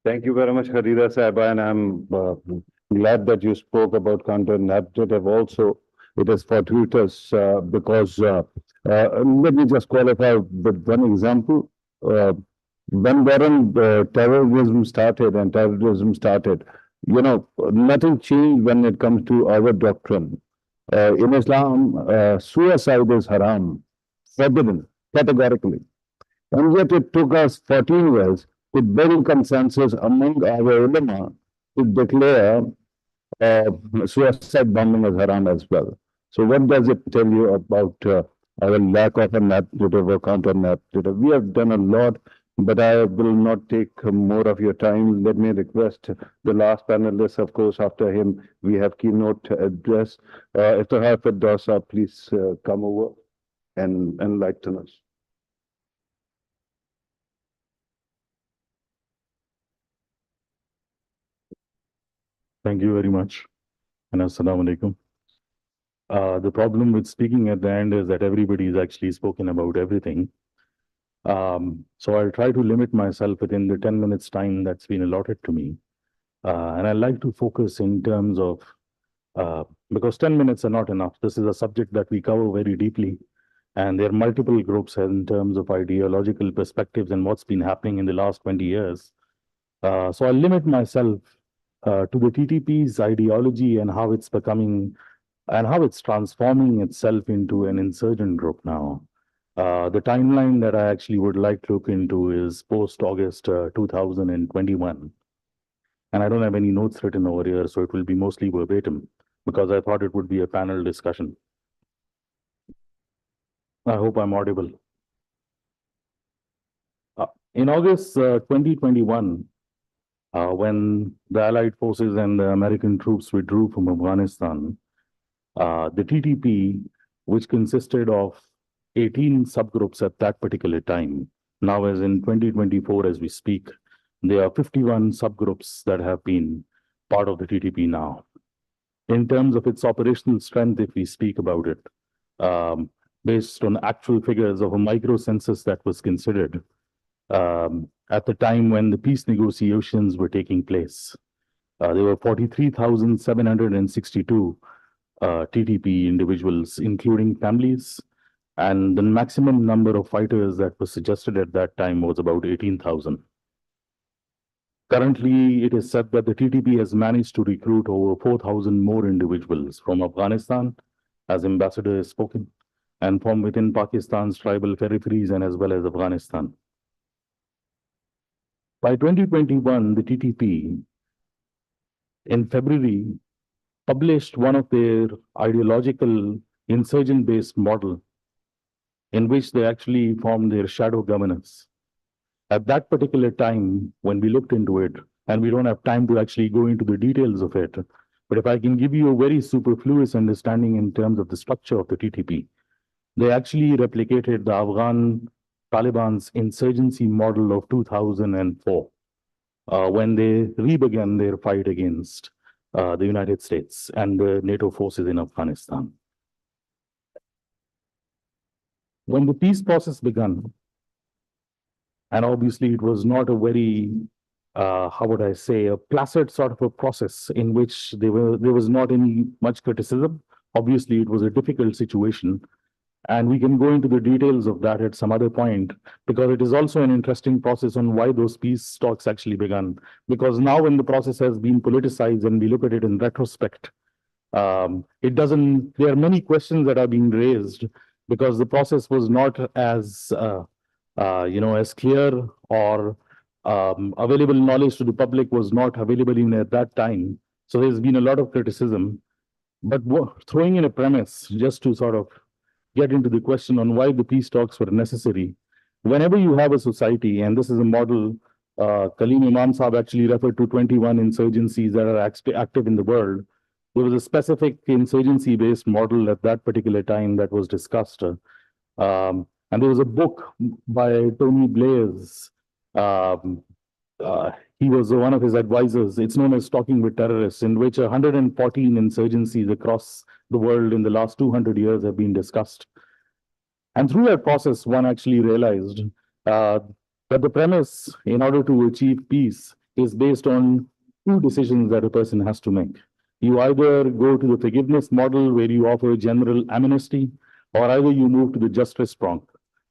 Thank you very much, Harira Sahaba, and I'm glad that you spoke about counter-narrative also. It is fortuitous because let me just qualify with one example. When terrorism started, nothing changed when it comes to our doctrine. In Islam, suicide is haram, forbidden, categorically. And yet it took us 14 years to build consensus among our ulama to declare suicide bombing as haram as well. So what does it tell you about our lack of a narrative or counter narrative? We have done a lot, but I will not take more of your time. Let me request the last panelist, of course, after him, we have keynote address. Iftihar Firdausa, please come over and enlighten us. Thank you very much. And assalamu alaikum. The problem with speaking at the end is that everybody is actually spoken about everything. So I'll try to limit myself within the 10 minutes time that's been allotted to me. And I like to focus in terms of, because 10 minutes are not enough. This is a subject that we cover very deeply. And there are multiple groups in terms of ideological perspectives and what's been happening in the last 20 years. So I'll limit myself to the TTP's ideology and how it's becoming and how it's transforming itself into an insurgent group now. The timeline that I actually would like to look into is post-August 2021. And I don't have any notes written over here, so it will be mostly verbatim because I thought it would be a panel discussion. I hope I'm audible. In August 2021, when the Allied forces and the American troops withdrew from Afghanistan, the TTP, which consisted of 18 subgroups at that particular time, now as in 2024 as we speak, there are 51 subgroups that have been part of the TTP now. In terms of its operational strength, if we speak about it, based on actual figures of a micro census that was considered, at the time when the peace negotiations were taking place. There were 43,762 TTP individuals, including families, and the maximum number of fighters that was suggested at that time was about 18,000. Currently, it is said that the TTP has managed to recruit over 4,000 more individuals from Afghanistan, as Ambassador has spoken, and from within Pakistan's tribal peripheries and as well as Afghanistan. By 2021, the TTP, in February, published one of their ideological insurgent-based model in which they actually formed their shadow governance. At that particular time, when we looked into it, and we don't have time to actually go into the details of it, but if I can give you a very superfluous understanding in terms of the structure of the TTP, they actually replicated the Afghan Taliban's insurgency model of 2004, when they re-began their fight against the United States and the NATO forces in Afghanistan. When the peace process began, and obviously it was not a very, how would I say, a placid sort of a process in which there was not any much criticism. Obviously, it was a difficult situation. And we can go into the details of that at some other point, because it is also an interesting process on why those peace talks actually began. Because now when the process has been politicized and we look at it in retrospect, there are many questions that are being raised because the process was not as, as clear, or available knowledge to the public was not available even at that time. So there's been a lot of criticism. But throwing in a premise just to sort of get into the question on why the peace talks were necessary. Whenever you have a society, and this is a model, Kaleem Imam Saab actually referred to 21 insurgencies that are active in the world. There was a specific insurgency-based model at that particular time that was discussed. And there was a book by Tony Blair's, he was one of his advisors. It's known as Talking with Terrorists, in which 114 insurgencies across the world in the last 200 years have been discussed. And through that process, one actually realized that the premise in order to achieve peace is based on two decisions that a person has to make. You either go to the forgiveness model where you offer general amnesty, or either you move to the justice prong.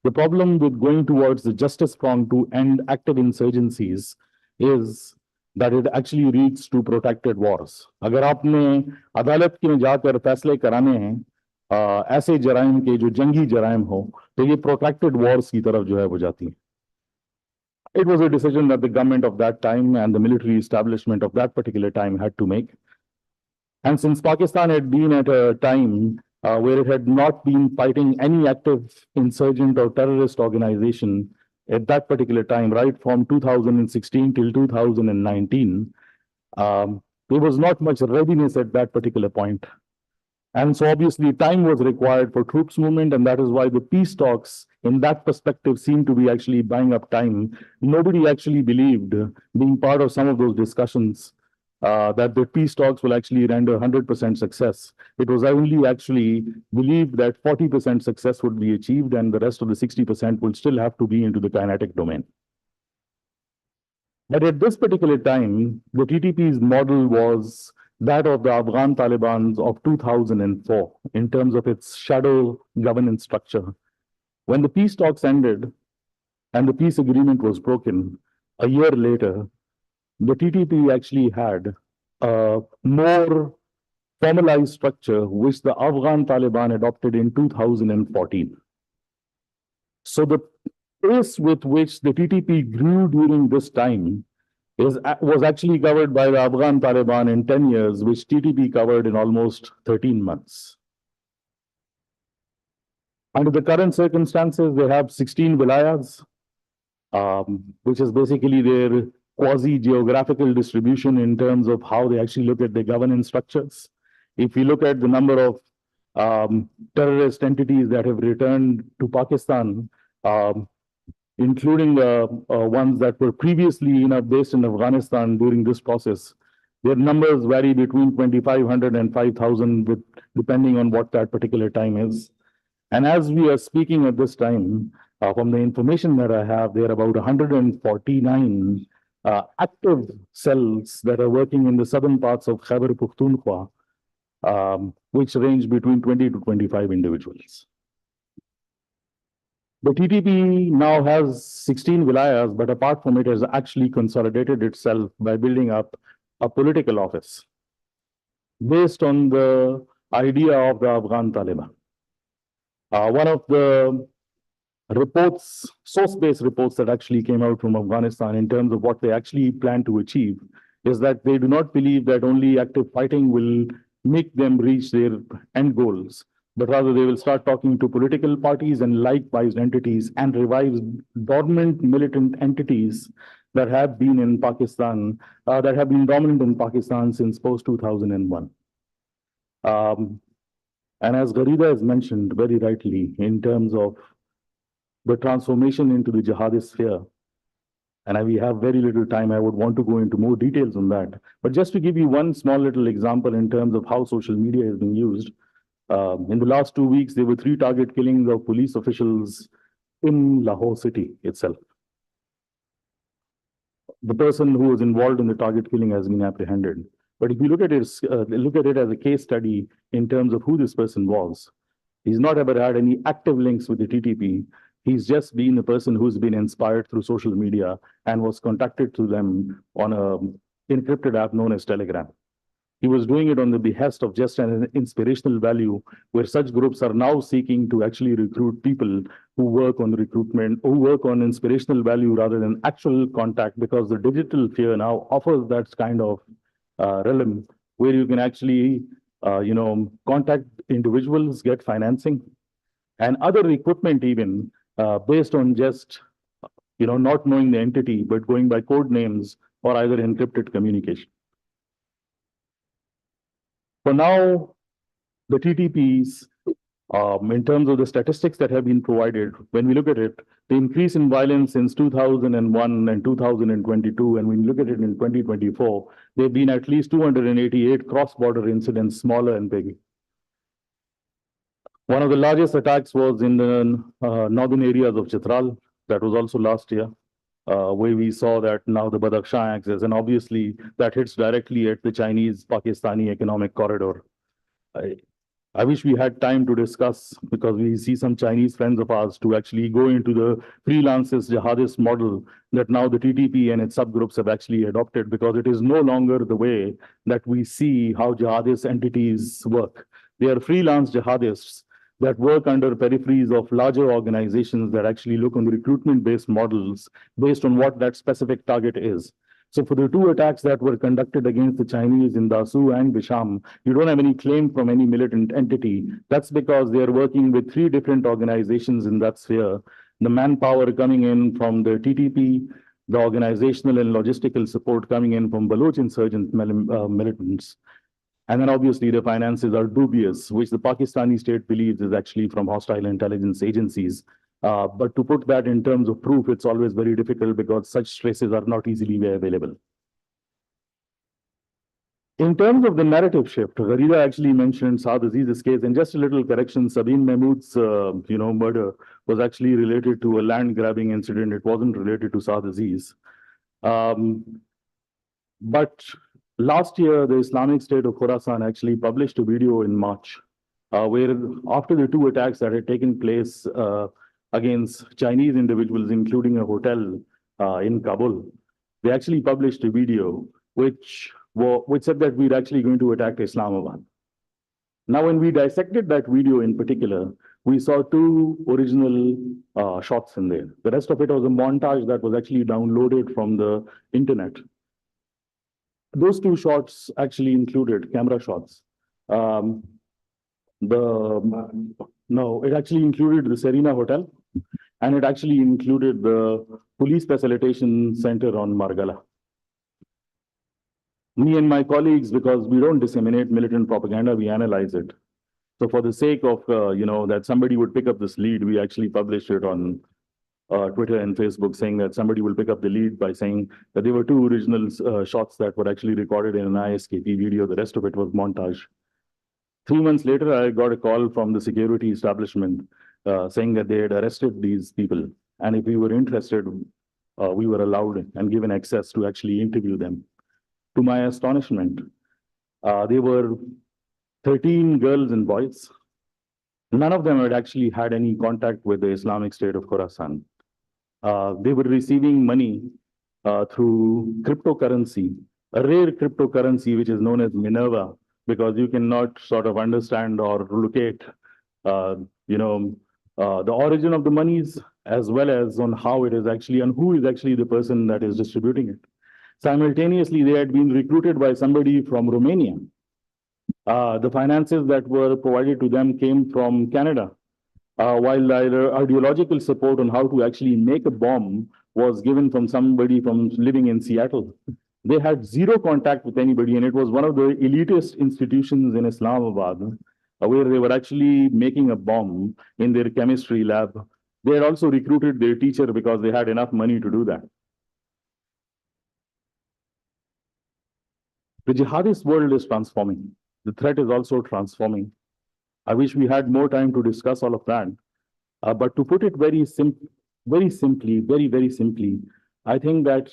The problem with going towards the justice prong to end active insurgencies is that it actually leads to protracted wars. अगर आपने अदालत में जाकर फैसले कराने हैं ऐसे जराइम के जो जंगी जराइम हो तो ये protracted wars की तरफ जो है वो जाती है. It was a decision that the government of that time and the military establishment of that particular time had to make. And since Pakistan had been at a time where it had not been fighting any active insurgent or terrorist organization at that particular time, right from 2016 till 2019, there was not much readiness at that particular point. And so obviously time was required for troops movement, and that is why the peace talks in that perspective seem to be actually buying up time. Nobody actually believed, being part of some of those discussions, that the peace talks will actually render 100% success. It was only actually believed that 40% success would be achieved and the rest of the 60% would still have to be into the kinetic domain. But at this particular time, the TTP's model was that of the Afghan Taliban of 2004 in terms of its shadow governance structure. When the peace talks ended and the peace agreement was broken, a year later, the TTP actually had a more formalized structure which the Afghan Taliban adopted in 2014. So the pace with which the TTP grew during this time was actually covered by the Afghan Taliban in 10 years, which TTP covered in almost 13 months. Under the current circumstances, they have 16 wilayas, which is basically their quasi-geographical distribution in terms of how they actually look at their governance structures. If you look at the number of terrorist entities that have returned to Pakistan, including ones that were previously based in Afghanistan during this process, their numbers vary between 2,500 and 5,000, depending on what that particular time is. And as we are speaking at this time, from the information that I have, there are about 149 active cells that are working in the southern parts of Khyber Pakhtunkhwa, which range between 20 to 25 individuals. The TTP now has 16 wilayas, but apart from it, has actually consolidated itself by building up a political office based on the idea of the Afghan Taliban. One of the reports, source-based reports that actually came out from Afghanistan in terms of what they actually plan to achieve is that they do not believe that only active fighting will make them reach their end goals, but rather they will start talking to political parties and like-minded entities and revive dormant militant entities that have been in Pakistan, that have been dominant in Pakistan since post-2001. And as Garida has mentioned very rightly, in terms of the transformation into the jihadist sphere, and we have very little time, I would want to go into more details on that. But just to give you one small little example in terms of how social media is being used, in the last 2 weeks, there were 3 target killings of police officials in Lahore city itself. The person who was involved in the target killing has been apprehended. But if you look at it as a case study in terms of who this person was, he's not ever had any active links with the TTP. He's just been a person who's been inspired through social media and was contacted to them on an encrypted app known as Telegram. He was doing it on the behest of just an inspirational value, where such groups are now seeking to actually recruit people who work on recruitment, who work on inspirational value rather than actual contact, because the digital sphere now offers that kind of realm where you can actually, contact individuals, get financing, and other equipment even based on just, not knowing the entity, but going by code names or either encrypted communication. For now, the TTPs, in terms of the statistics that have been provided, when we look at it, the increase in violence since 2001 and 2022, and when you look at it in 2024, there have been at least 288 cross-border incidents, smaller and big. One of the largest attacks was in the northern areas of Chitral. That was also last year, where we saw that now the Badakhshan axis, and obviously that hits directly at the Chinese-Pakistani economic corridor. I wish we had time to discuss, because we see some Chinese friends of ours to actually go into the freelancers jihadist model that now the TTP and its subgroups have actually adopted, because it is no longer the way that we see how jihadist entities work. They are freelance jihadists that work under peripheries of larger organizations that actually look on the recruitment-based models based on what that specific target is. So for the two attacks that were conducted against the Chinese in Dasu and Bisham, you don't have any claim from any militant entity. That's because they are working with three different organizations in that sphere. The manpower coming in from the TTP, the organizational and logistical support coming in from Baloch insurgent militants. And then obviously the finances are dubious, which the Pakistani state believes is actually from hostile intelligence agencies. But to put that in terms of proof, it's always very difficult because such traces are not easily available. In terms of the narrative shift, Gharida actually mentioned Saad Aziz's case, and just a little correction, Sabeen Mahmood's murder was actually related to a land grabbing incident. It wasn't related to Saad Aziz. But last year, the Islamic State of Khorasan actually published a video in March, where after the two attacks that had taken place against Chinese individuals, including a hotel in Kabul, they actually published a video which said that we're actually going to attack Islamabad. Now, when we dissected that video in particular, we saw two original shots in there. The rest of it was a montage that was actually downloaded from the internet. Those two shots actually included camera shots. No, it actually included the Serena Hotel, and it actually included the police facilitation center on Margala. Me and my colleagues, because we don't disseminate militant propaganda, we analyze it. So for the sake of, that somebody would pick up this lead, we actually published it on Twitter and Facebook, saying that somebody will pick up the lead by saying that there were two original shots that were actually recorded in an ISKP video. The rest of it was montage. 3 months later, I got a call from the security establishment saying that they had arrested these people. And if we were interested, we were allowed and given access to actually interview them. To my astonishment, there were 13 girls and boys. None of them had actually had any contact with the Islamic State of Khorasan. They were receiving money through cryptocurrency, a rare cryptocurrency which is known as Minerva, because you cannot sort of understand or locate, the origin of the monies, as well as on how it is actually and who is actually the person that is distributing it. Simultaneously, they had been recruited by somebody from Romania. The finances that were provided to them came from Canada, while the ideological support on how to actually make a bomb was given from somebody from living in Seattle. They had zero contact with anybody, and it was one of the elitist institutions in Islamabad, where they were actually making a bomb in their chemistry lab. They had also recruited their teacher because they had enough money to do that. The jihadist world is transforming. The threat is also transforming. I wish we had more time to discuss all of that. But to put it very simply, I think that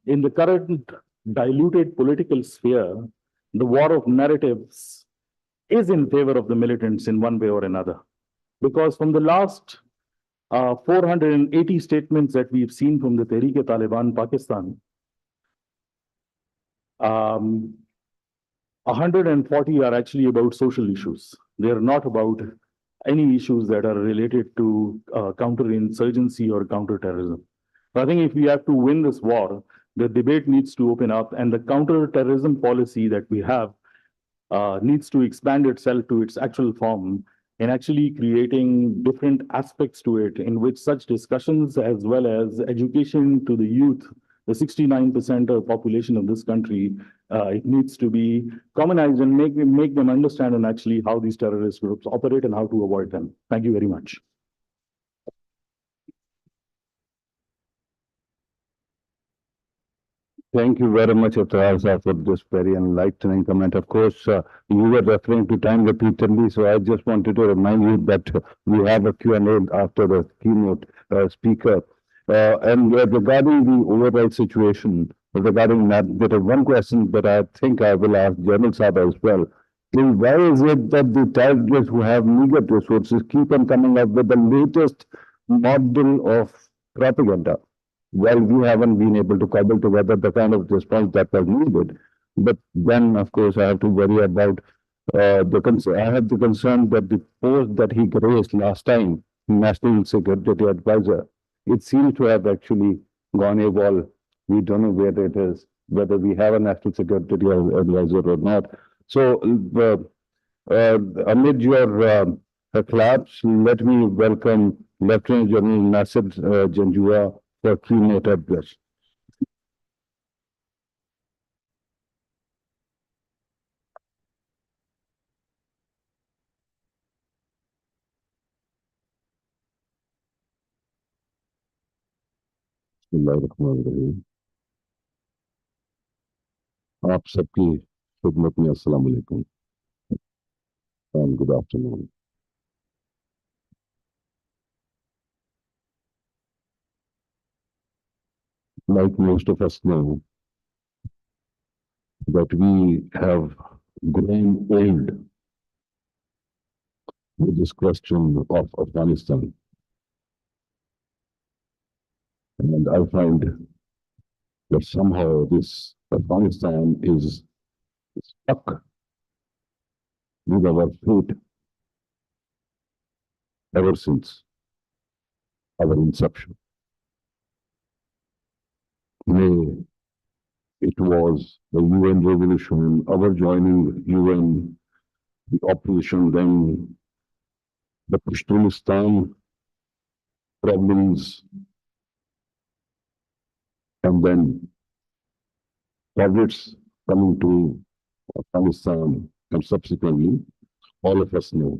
in the current diluted political sphere, the war of narratives is in favor of the militants in one way or another. Because from the last 480 statements that we've seen from the Tehreek-e-Taliban Pakistan, 140 are actually about social issues. They are not about any issues that are related to counterinsurgency or counterterrorism. I think if we have to win this war, the debate needs to open up, and the counterterrorism policy that we have needs to expand itself to its actual form, and actually creating different aspects to it in which such discussions, as well as education to the youth, the 69% of population of this country, it needs to be commonized and make them understand and actually how these terrorist groups operate and how to avoid them. Thank you very much. Thank you very much, Atarasa, for this very enlightening comment. Of course, you were referring to time repeatedly, so I just wanted to remind you that we have a Q&A after the keynote speaker. And regarding the overall situation, regarding that, there is one question that I think I will ask General Saab as well. Is why is it that the terrorists who have meager resources keep on coming up with the latest model of propaganda? Well, we haven't been able to cobble together the kind of response that was needed. But then, of course, I have to worry about I have the concern that the post that he graced last time, National Security Advisor, it seems to have actually gone AWOL. We don't know where it is, whether we have a National Security Advisor or not. So, amid your claps, let me welcome Lieutenant General Nasir Janjua for keynote address. बिस्मिल्लाहिर्रहमानिर्रहीम। आप सबकी खिदमत में अस्सलाम वालेकुम and good afternoon. Like most of us know, that we have grown old with this question of Afghanistan. And I find that somehow this Afghanistan is stuck with our fate ever since our inception. May it was the UN revolution, our joining UN, the opposition, then the Pashtunistan problems, and then Soviets coming to Afghanistan, and subsequently, all of us know.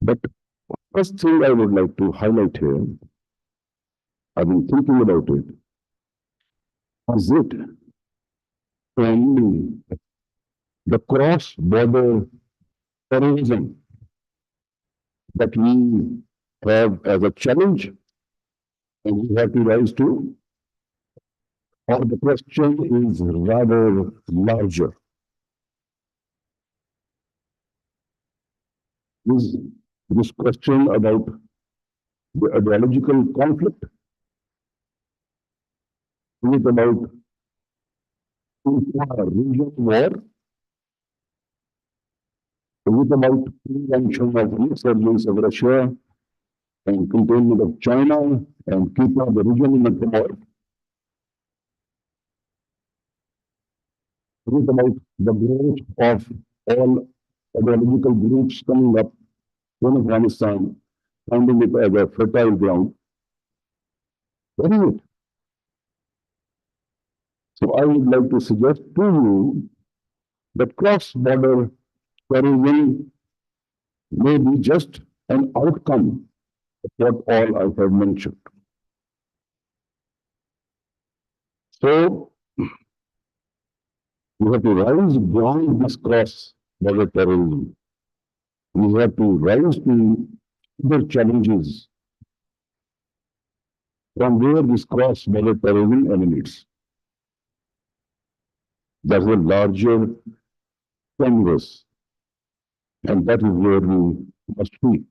But first thing I would like to highlight here, I've been thinking about it, is it only the cross-border terrorism that we have as a challenge and we have to rise to? Or the question is rather larger? Is this question about the ideological conflict? Is it about regional war? Is it about prevention of resurgence of Russia and containment of China and keeping the region in the turmoil? Is it about the growth of all ideological groups coming up in Afghanistan, finding it as a fertile ground? What is it? So I would like to suggest to you that cross-border terrorism may be just an outcome of what all I have mentioned. So we have to rise beyond this cross-border terrorism. We have to rise to other challenges from where this cross-border terrorism emanates. There's a larger canvas, and that is where we must be.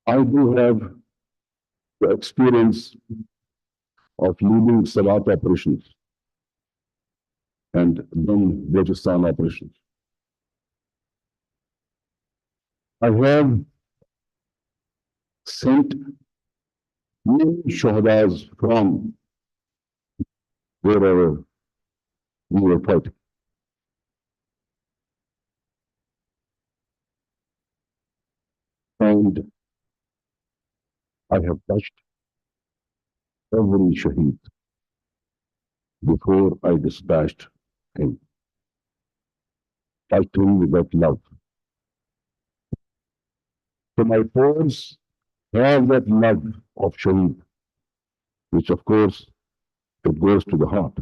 I do have the experience of leading Salat operations and then Balochistan operations. I have sent many shahadas from wherever we were fighting. And I have touched every shaheed before I dispatched him. Touched him with that love. So my pores have that love of Shaheed, which of course it goes to the heart.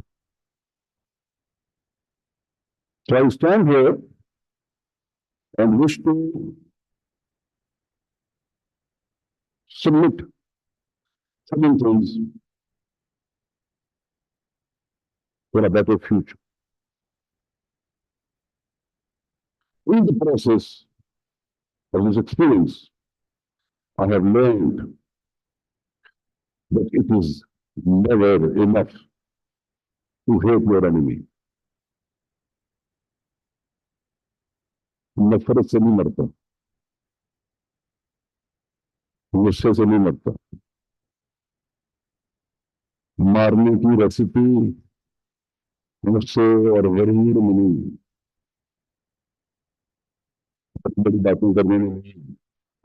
So I stand here and wish to submit certain things for a better future. In the process of this experience, I have learned that it is never enough to hate your enemy. नफरत से नहीं मरता, गुस्से से नहीं मरता, मारने की रेसिपी मुझसे और गरीब में नहीं, बड़ी बातें करने में नहीं,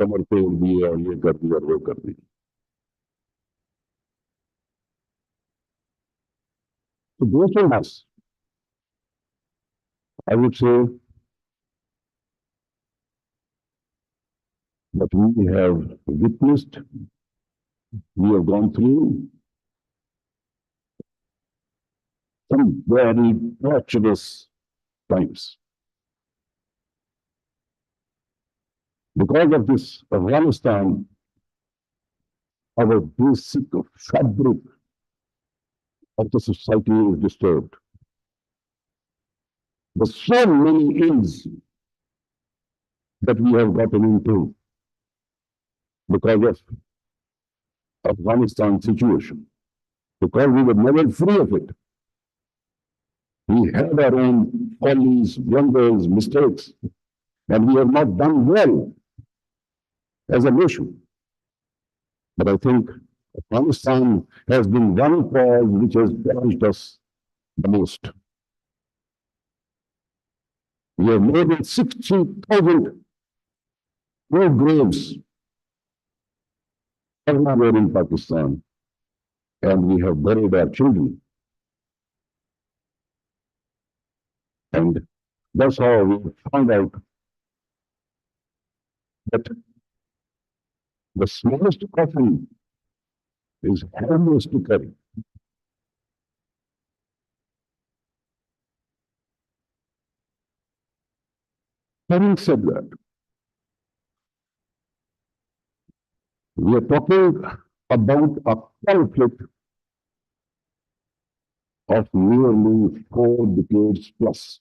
कमर तोड़ दिए और ये कर दिया और वो कर दिया. So based on this, I would say that we have witnessed, we have gone through some very treacherous times. Because of this Afghanistan, our basic fabric of the society is disturbed. There's so many ills that we have gotten into because of Afghanistan situation. Because we were never free of it. We had our own follies, blunders, mistakes, and we have not done well as a nation. But I think Afghanistan has been one cause which has damaged us the most. We have more than 60,000 new graves everywhere in Pakistan, and we have buried our children. And that's how we found out that the smallest coffin is heaviest to carry. Having said that, we are talking about a conflict of nearly 4 decades plus.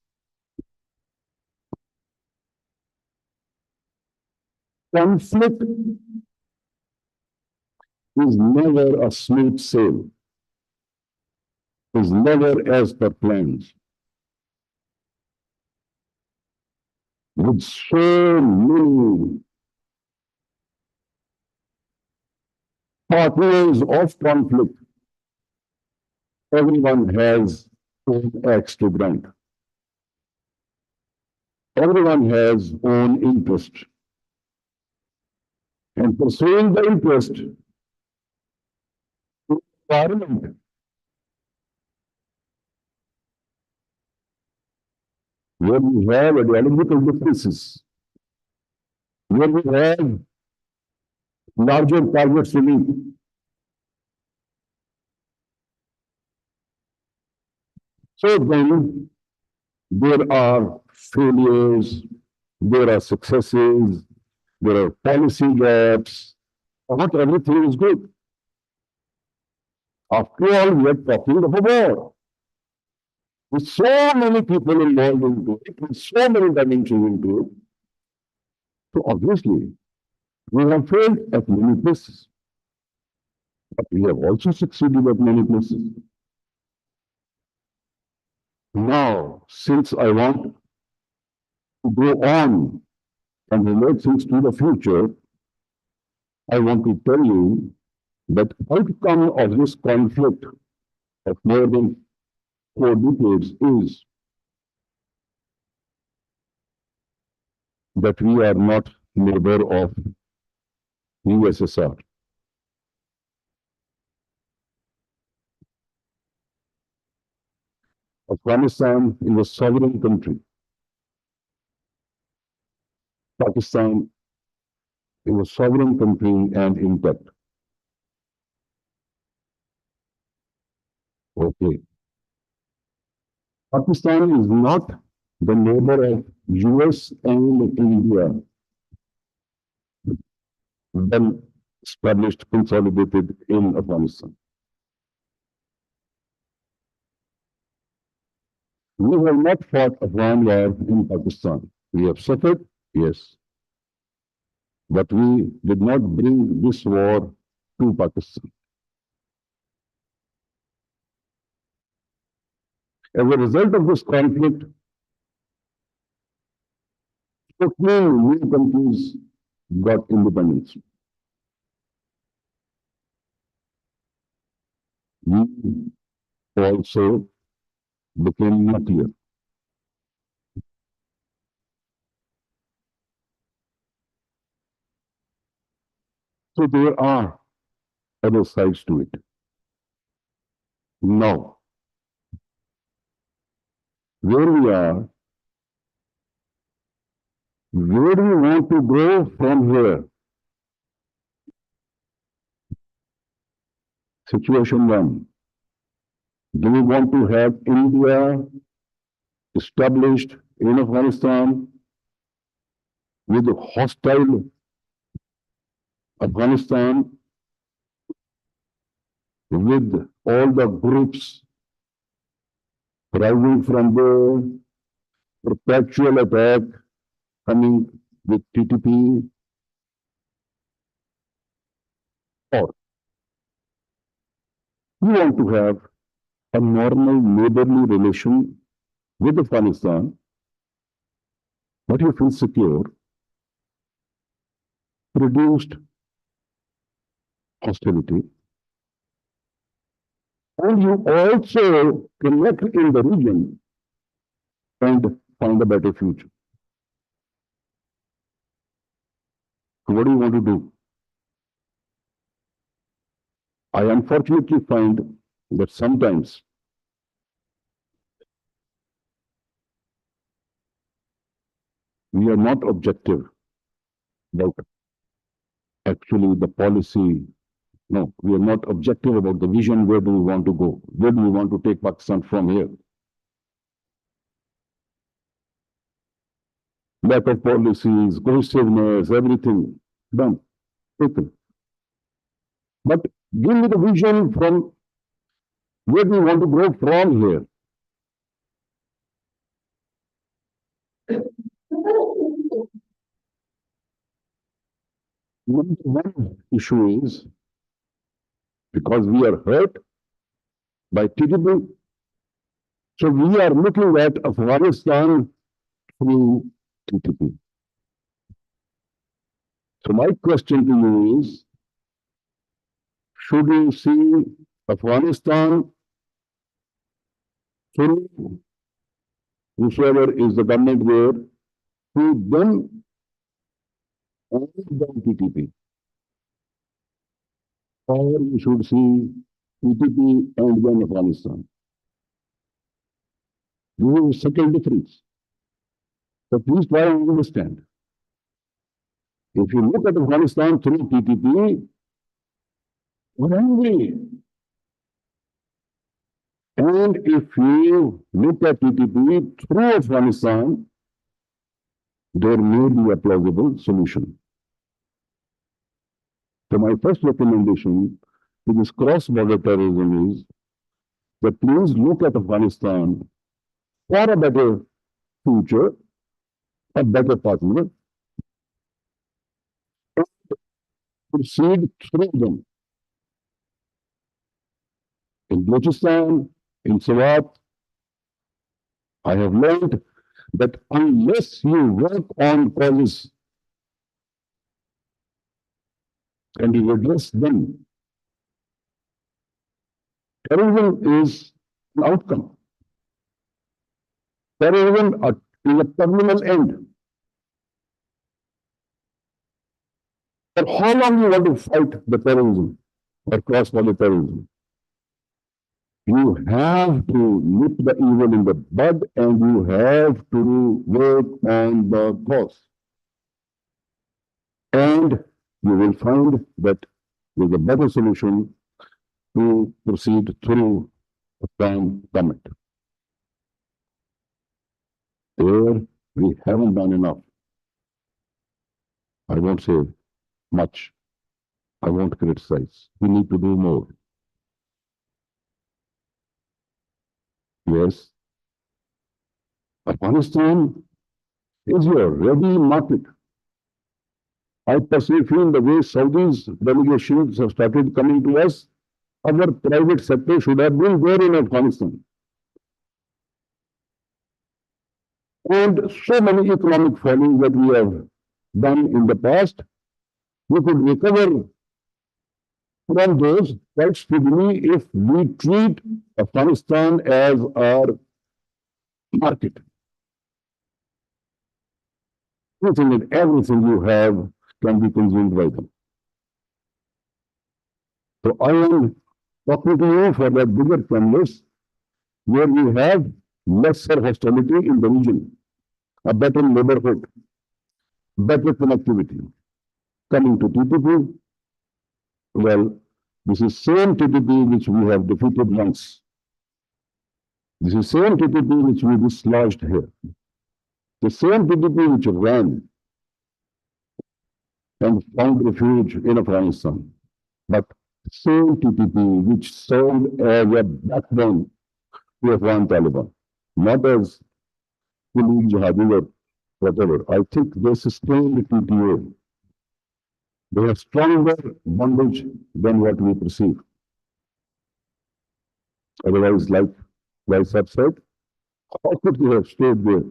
Conflict is never a smooth sail, is never as per plans. With so many partners of conflict, everyone has own axe to grind. Everyone has own interest. And pursuing the interest, Parliament, where we have ideological differences, where we have larger targets to meet. So then, there are failures, there are successes, there are policy gaps. Not everything is good. After all, we are talking of a war. With so many people involved into it, with so many dimensions into it. So obviously, we have failed at many places. But we have also succeeded at many places. Now, since I want to go on and relate things to the future, I want to tell you that outcome of this conflict of more than 4 decades is that we are not neighbor of USSR. Afghanistan is a sovereign country. Pakistan is a sovereign country and intact. Okay. Pakistan is not the neighbor of US and India, well established, consolidated in Afghanistan. We have not fought Afghan war in Pakistan. We have suffered, yes, but we did not bring this war to Pakistan. As a result of this conflict, 14 new countries got independence. We also became nuclear. So there are other sides to it. Now, where we are, where do we want to go from here? Situation one. Do we want to have India established in Afghanistan with hostile Afghanistan, with all the groups rising from the perpetual attack coming with TTP, or we want to have a normal neighborly relation with Afghanistan, but you feel secure, reduced hostility, and you also connect in the region and find a better future. So what do you want to do? I unfortunately find that sometimes we are not objective about actually the policy. No, we are not objective about the vision. Where do we want to go? Where do we want to take Pakistan from here? Lack of policies, cohesiveness, everything done, taken. But give me the vision from where do we want to go from here? One issue is because we are hurt by TTP, so we are looking at Afghanistan through TTP. So my question to you is, should you see Afghanistan through whosoever is the government there, through them and then TTP? Or you should see TTP and then Afghanistan? This is a subtle difference. So please try and understand. If you look at Afghanistan through TTP, we're angry. And if you look at TTP through Afghanistan, there may be a plausible solution. So my first recommendation to this cross-border terrorism is that please look at Afghanistan for a better future, a better partner, and proceed through them. In Balochistan, in Swat, I have learned that unless you work on causes and you address them, terrorism is an outcome. Terrorism is a terminal end. For how long you want to fight the terrorism or cross-border terrorism? You have to nip the evil in the bud and you have to work on the cause. And you will find that there's a better solution to proceed through a planned summit. There, we haven't done enough. I won't say much. I won't criticize. We need to do more. Yes. Afghanistan is your ready market. I personally feel the way Saudi's delegations have started coming to us, our private sector should have been there in Afghanistan. And so many economic failings that we have done in the past, we could recover from those quite speedily if we treat Afghanistan as our market. Everything you have can be consumed by them. So I am talking to you for that bigger canvas where we have lesser hostility in the region, a better neighborhood, better connectivity. Coming to TPP, well, this is same TPP which we have defeated once. This is same TPP which we dislodged here. The same TPP which ran and found refuge in Afghanistan. But same TPP which served as a backbone to Afghan Taliban, not as Khalid Jihadi or whatever. I think they sustained the TPA. They have stronger bondage than what we perceive. Otherwise, like I've said, how could they have stayed there?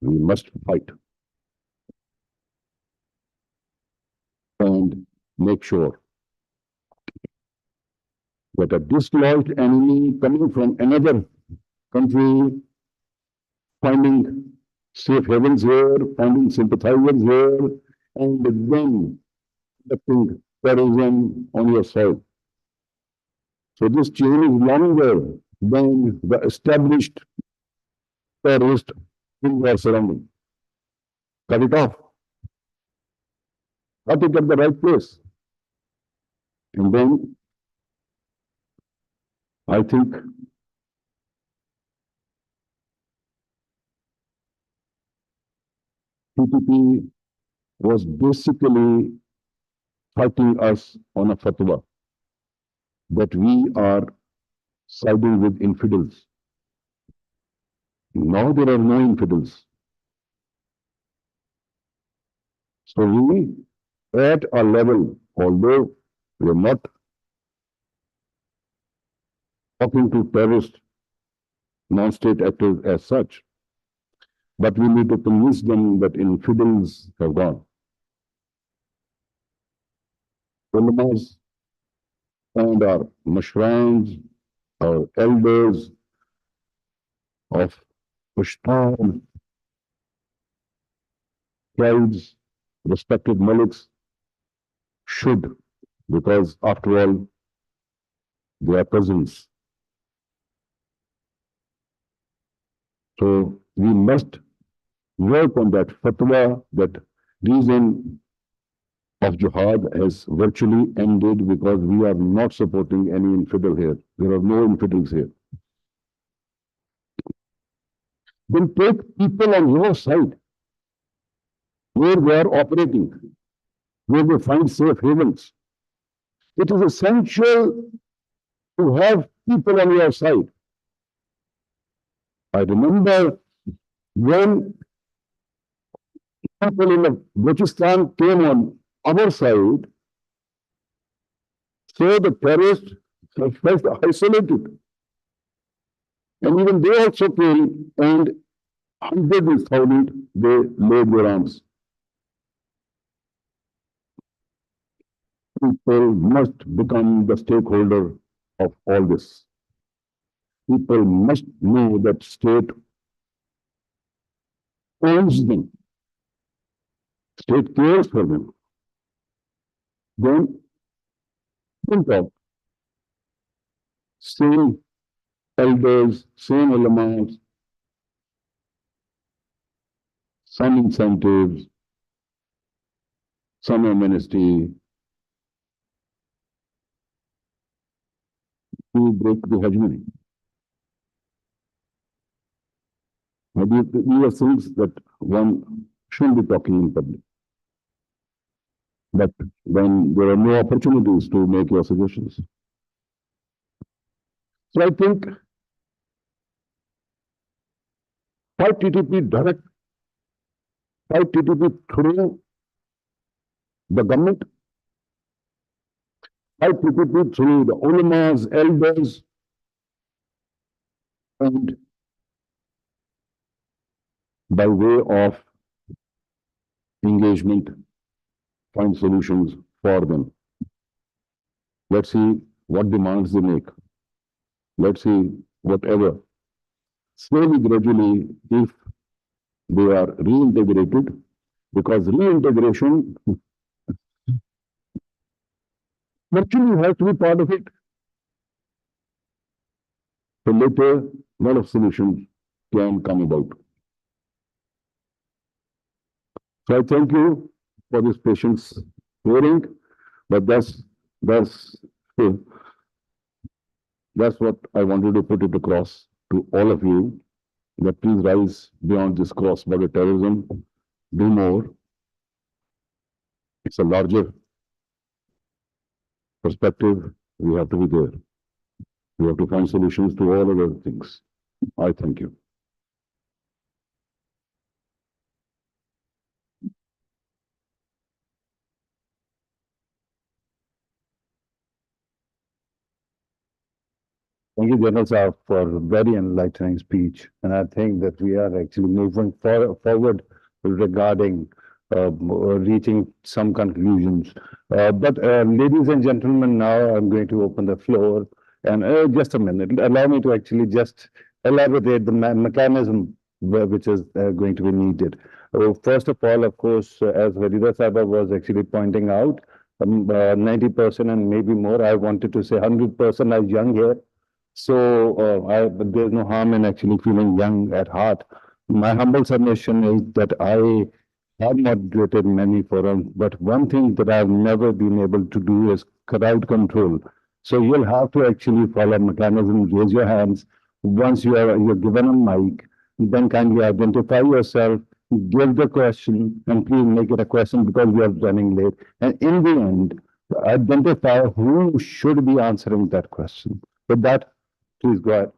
We must fight and make sure that a dislodged enemy coming from another country, finding safe havens here, finding sympathizers here, and then conducting terrorism on your side. So this chain is longer than the established terrorist in your surrounding. Cut it off. Cut it at the right place. And then I think PPP was basically fighting us on a fatwa that we are siding with infidels. Now there are no infidels. So we, at a level, although we are not talking to terrorist non-state actors as such, but we need to convince them that infidels have gone. Ulamas and our mushrams, our elders of Pashtun tribes, respected maliks, should, because after all, they are cousins. So we must work on that fatwa, that reason of jihad has virtually ended because we are not supporting any infidel here. There are no infidels here. Then take people on your side, where they are operating, where they find safe havens. It is essential to have people on your side. I remember when people in the Balochistan came on our side, so the terrorists felt isolated. And even they also came, and hundreds of thousands, they laid their arms. People must become the stakeholder of all this. People must know that state owns them. State cares for them. Then think of same elders, same ulamas, some incentives, some amnesty to break the hegemony. These are things that one shouldn't be talking in public. But when there are no opportunities to make your suggestions. So I think fight TTP direct, fight TTP through the government, fight TTP through the ulamas, elders, and by way of engagement, find solutions for them. Let's see what demands they make. Let's see whatever. Slowly, gradually, if they are reintegrated, because reintegration virtually has to be part of it. So later, a lot of solutions can come about. So I thank you for this patience hearing, but that's that's what I wanted to put it across to all of you, that please rise beyond this cross-border terrorism, do more. It's a larger perspective. We have to be there. We have to find solutions to all other things. I thank you. Thank you, General Saab, for a very enlightening speech. And I think that we are actually moving forward regarding reaching some conclusions. But ladies and gentlemen, now I'm going to open the floor. And just a minute, allow me to actually just elaborate the mechanism which is going to be needed. First of all, of course, as Harida Saba was actually pointing out, 90% and maybe more, I wanted to say 100% are young here. So but there's no harm in actually feeling young at heart. My humble submission is that I have moderated many forums, but one thing that I've never been able to do is crowd control. So you'll have to actually follow mechanism, raise your hands. Once you're given a mic, then kindly identify yourself, give the question, and please make it a question because we are running late. And in the end, identify who should be answering that question. With that, please go ahead.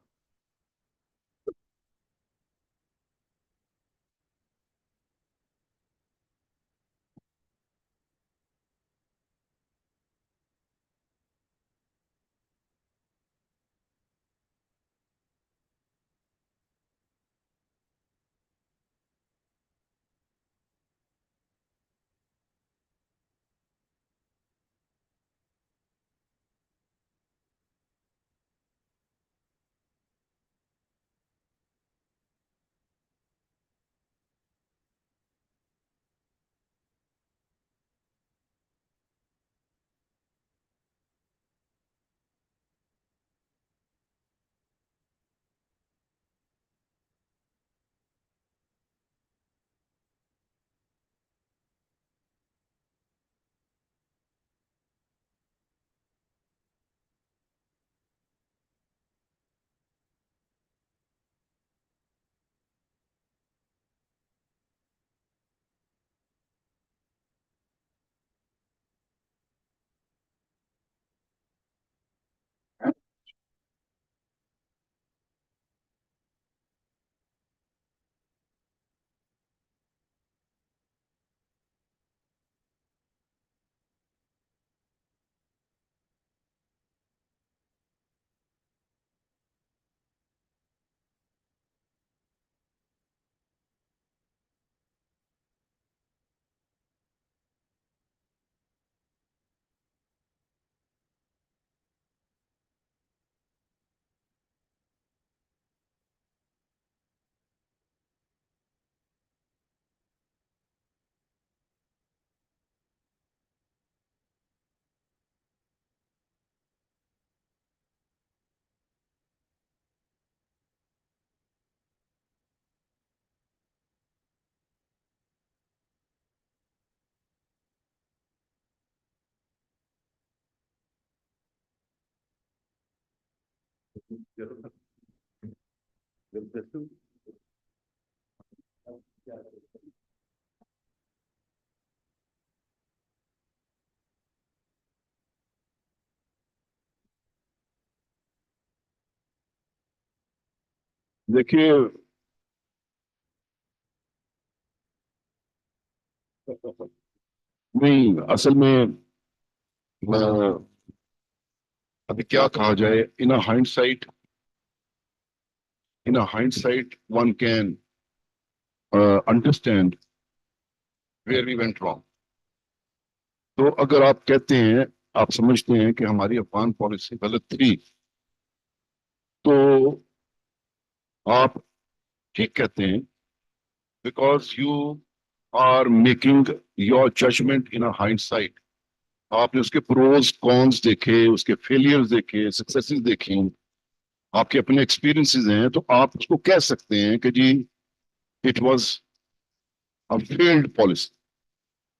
देखिए, नहीं, असल में अभी क्या कहा जाए, in hindsight one can understand where we went wrong. तो अगर आप कहते हैं, आप समझते हैं कि हमारी अफगान पॉलिसी गलत थी, तो आप ठीक कहते हैं, because you are making your judgment in a hindsight. आपने उसके प्रोज कॉन्स देखे, उसके फेलियर्स देखे, सक्सेसेस देखी, आपके अपने एक्सपीरियंसेस हैं, तो आप उसको कह सकते हैं कि जी it was a failed policy.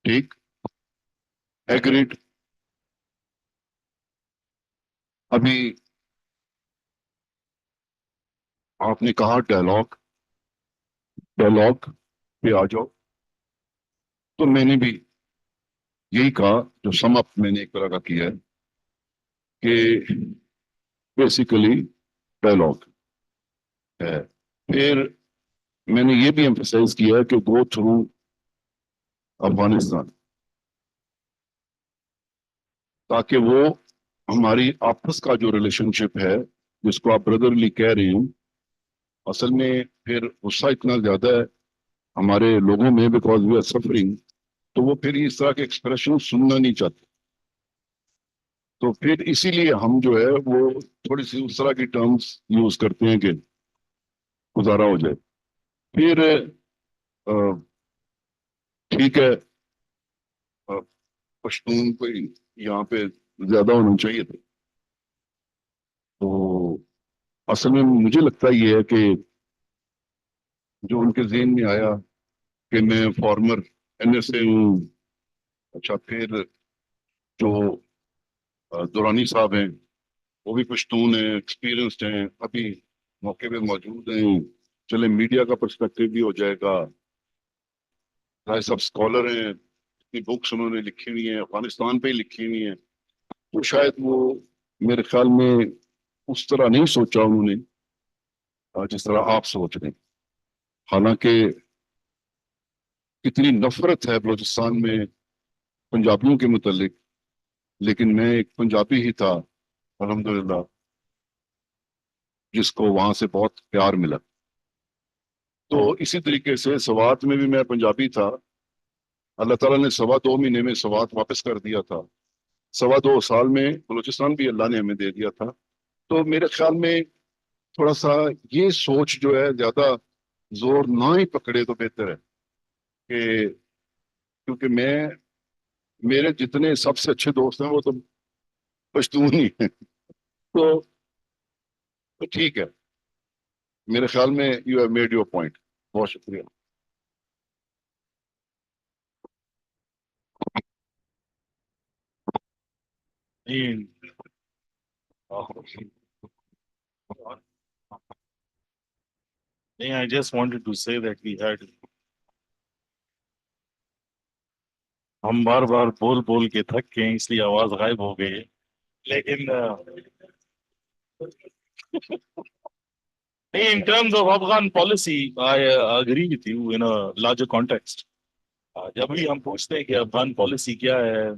ठीक, एग्रीड. अभी आपने कहा डायलॉग, डायलॉग पे आ जाओ, तो मैंने भी यही कहा, जो सम अप मैंने एक तरह का किया है कि बेसिकली डायलॉग है. फिर मैंने ये भी एम्फसाइज किया कि गो थ्रू अफगानिस्तान, ताकि वो हमारी आपस का जो रिलेशनशिप है, जिसको आप ब्रदरली कह रहे हैं, असल में फिर गुस्सा इतना ज्यादा है हमारे लोगों में, बिकॉज वी आर सफरिंग, तो वो फिर इस तरह के एक्सप्रेशन सुनना नहीं चाहते. तो फिर इसीलिए हम जो है वो थोड़ी सी उस तरह की टर्म्स यूज करते हैं कि गुजारा हो जाए. फिर अ, ठीक है, अ, पश्तून कोई यहाँ पे ज्यादा होना चाहिए था. तो असल में मुझे लगता ये है कि जो उनके ज़हन में आया कि मैं फॉर्मर एनएसए हूँ. अच्छा, फिर जो दुरानी साहब हैं, वो भी पश्तून हैं, एक्सपीरियंस्ड हैं, अभी मौके पे मौजूद हैं. चले, मीडिया का पर्सपेक्टिव भी हो जाएगा. राय साहब स्कॉलर हैं, इतनी बुक्स उन्होंने लिखी हुई हैं, अफगानिस्तान पे ही लिखी हुई हैं. तो शायद वो, मेरे ख्याल में, उस तरह नहीं सोचा उन्होंने जिस तरह आप सोच रहे हैं. हालांकि कितनी नफरत है बलूचिस्तान में पंजाबियों के मुतल्लिक, लेकिन मैं एक पंजाबी ही था अल्हम्दुलिल्लाह, जिसको वहां से बहुत प्यार मिला. तो इसी तरीके से सवात में भी मैं पंजाबी था. अल्लाह ताला ने 2.25 महीने में सवात वापस कर दिया था. 2.25 साल में बलूचिस्तान भी अल्लाह ने हमें दे दिया था. तो मेरे ख्याल में थोड़ा सा ये सोच जो है ज्यादा जोर ना ही पकड़े तो बेहतर है. कि क्योंकि मेरे जितने सबसे अच्छे दोस्त हैं वो तो पश्तून ही हैं. तो ठीक है, मेरे ख्याल में you have made your point. बहुत शुक्रिया. नहीं, I just wanted to say that we had, हम बार बार बोल बोल के थक गए हैं, इसलिए आवाज गायब हो गई है. लेकिन नहीं, in terms of Afghan policy, I agree with you in a larger context. जब भी हम पूछते हैं कि अफगान पॉलिसी क्या है,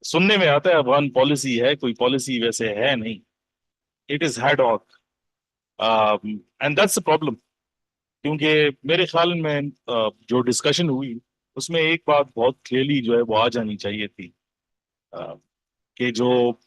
सुनने में आता है अफगान पॉलिसी है, कोई पॉलिसी वैसे है नहीं. It is ad hoc, and that's the problem. क्योंकि मेरे ख्याल में जो डिस्कशन हुई उसमें एक बात बहुत क्लियरली जो है वो आ जानी चाहिए थी, uh, कि जो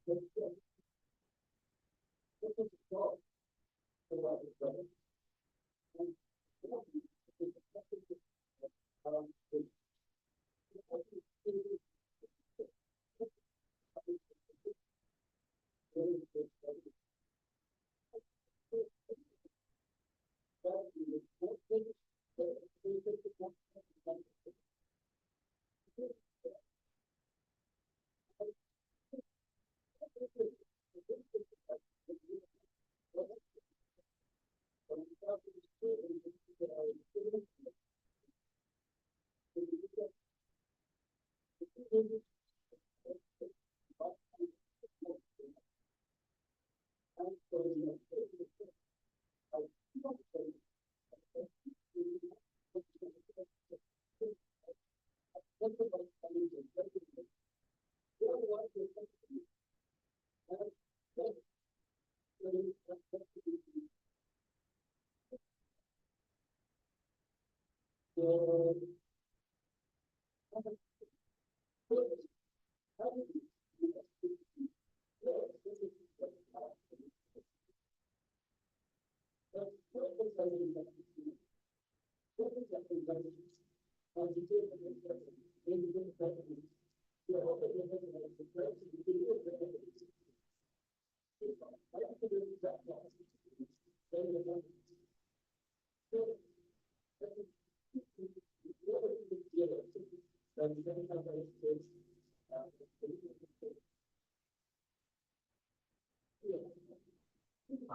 हाँ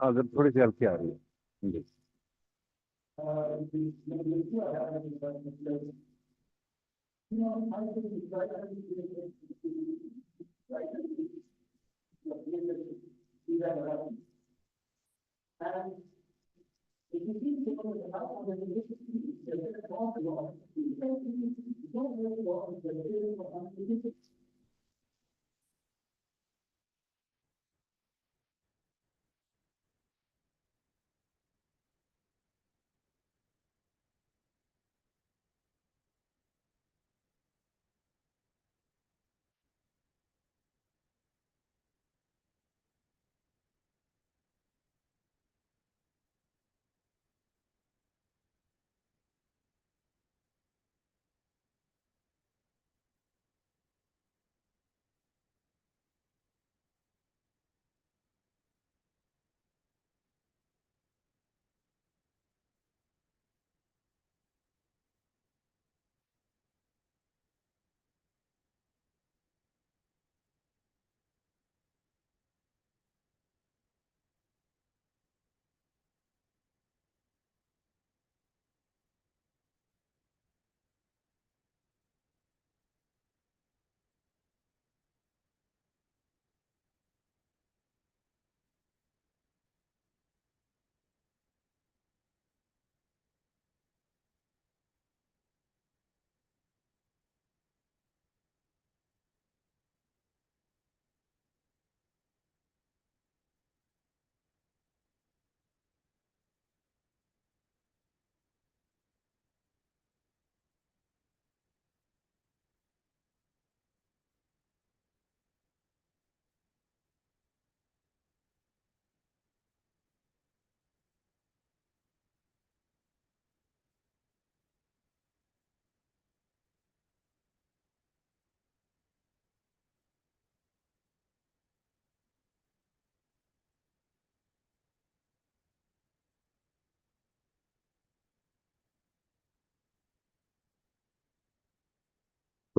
अगर थोड़ी सी हल्की आ रही है जी।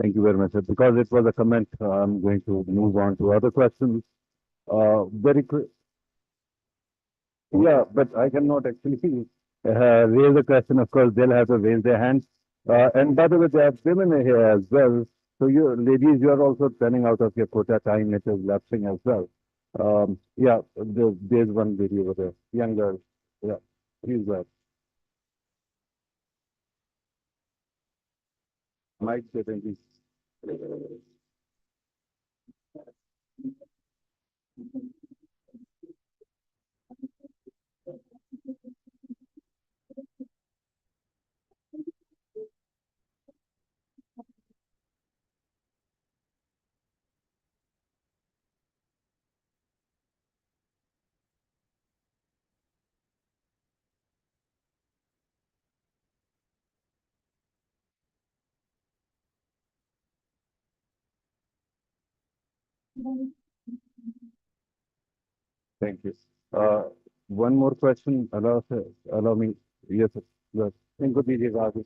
Thank you very much, sir. Because it was a comment, I'm going to move on to other questions. Very quick. Yeah, but I cannot actually raise a question. Of course, they'll have to raise their hands. And by the way, there are women here as well. So you ladies, you are also running out of your quota time. It is lapsing as well. Yeah, there's one lady over there, young girl. Yeah, please go ahead. Mike, thank you. Thank you. One more question, allow me. Yes, sir. Yes. इनको दीजिएगा आगे.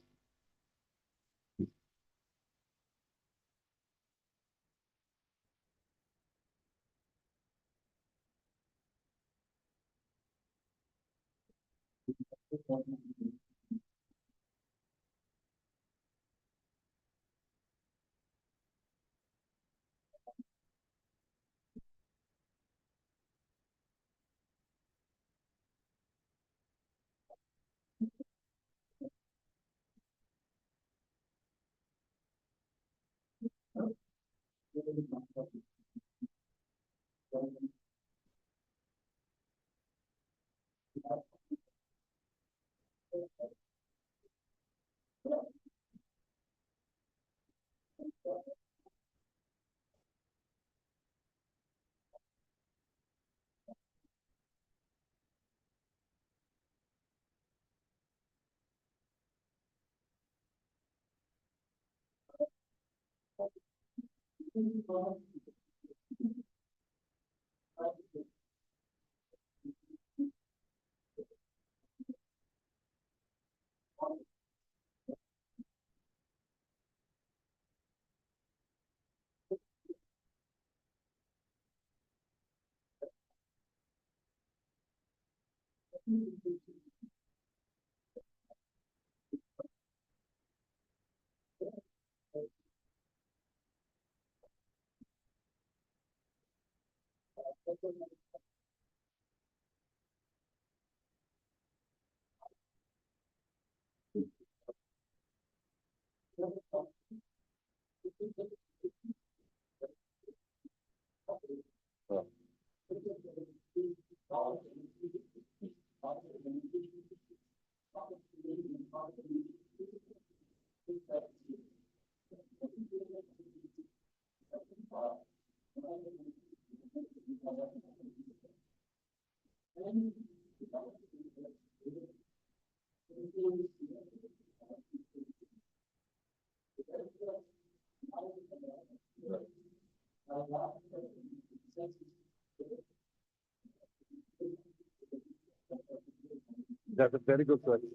That's a very good question.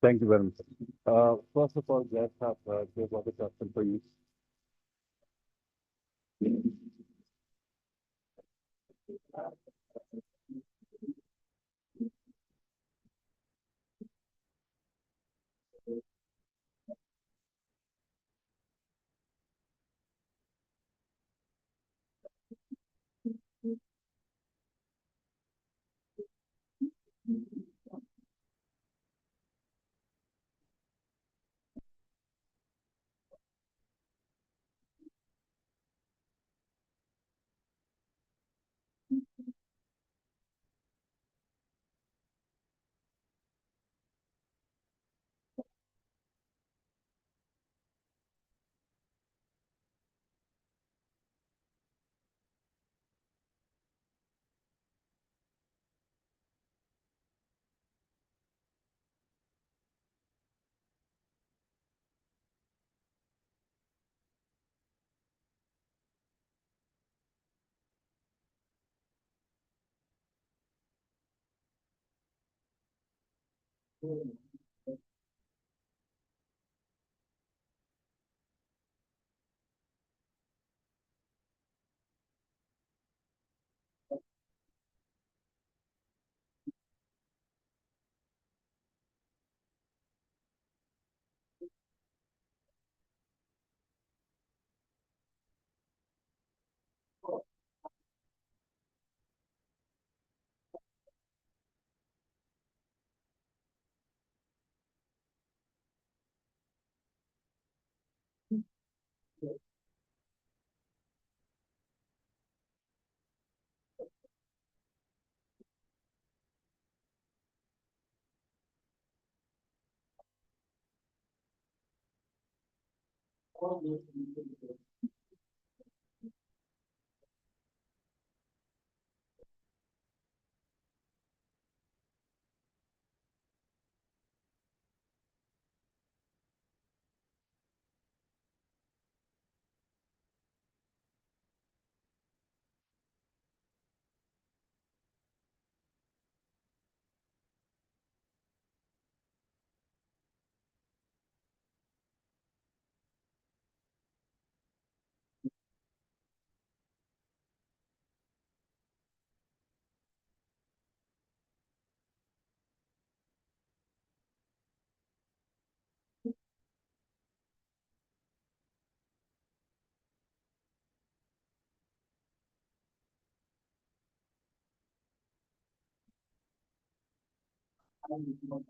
Thank you very much. First of all, yes, there's a question for you. Thank you.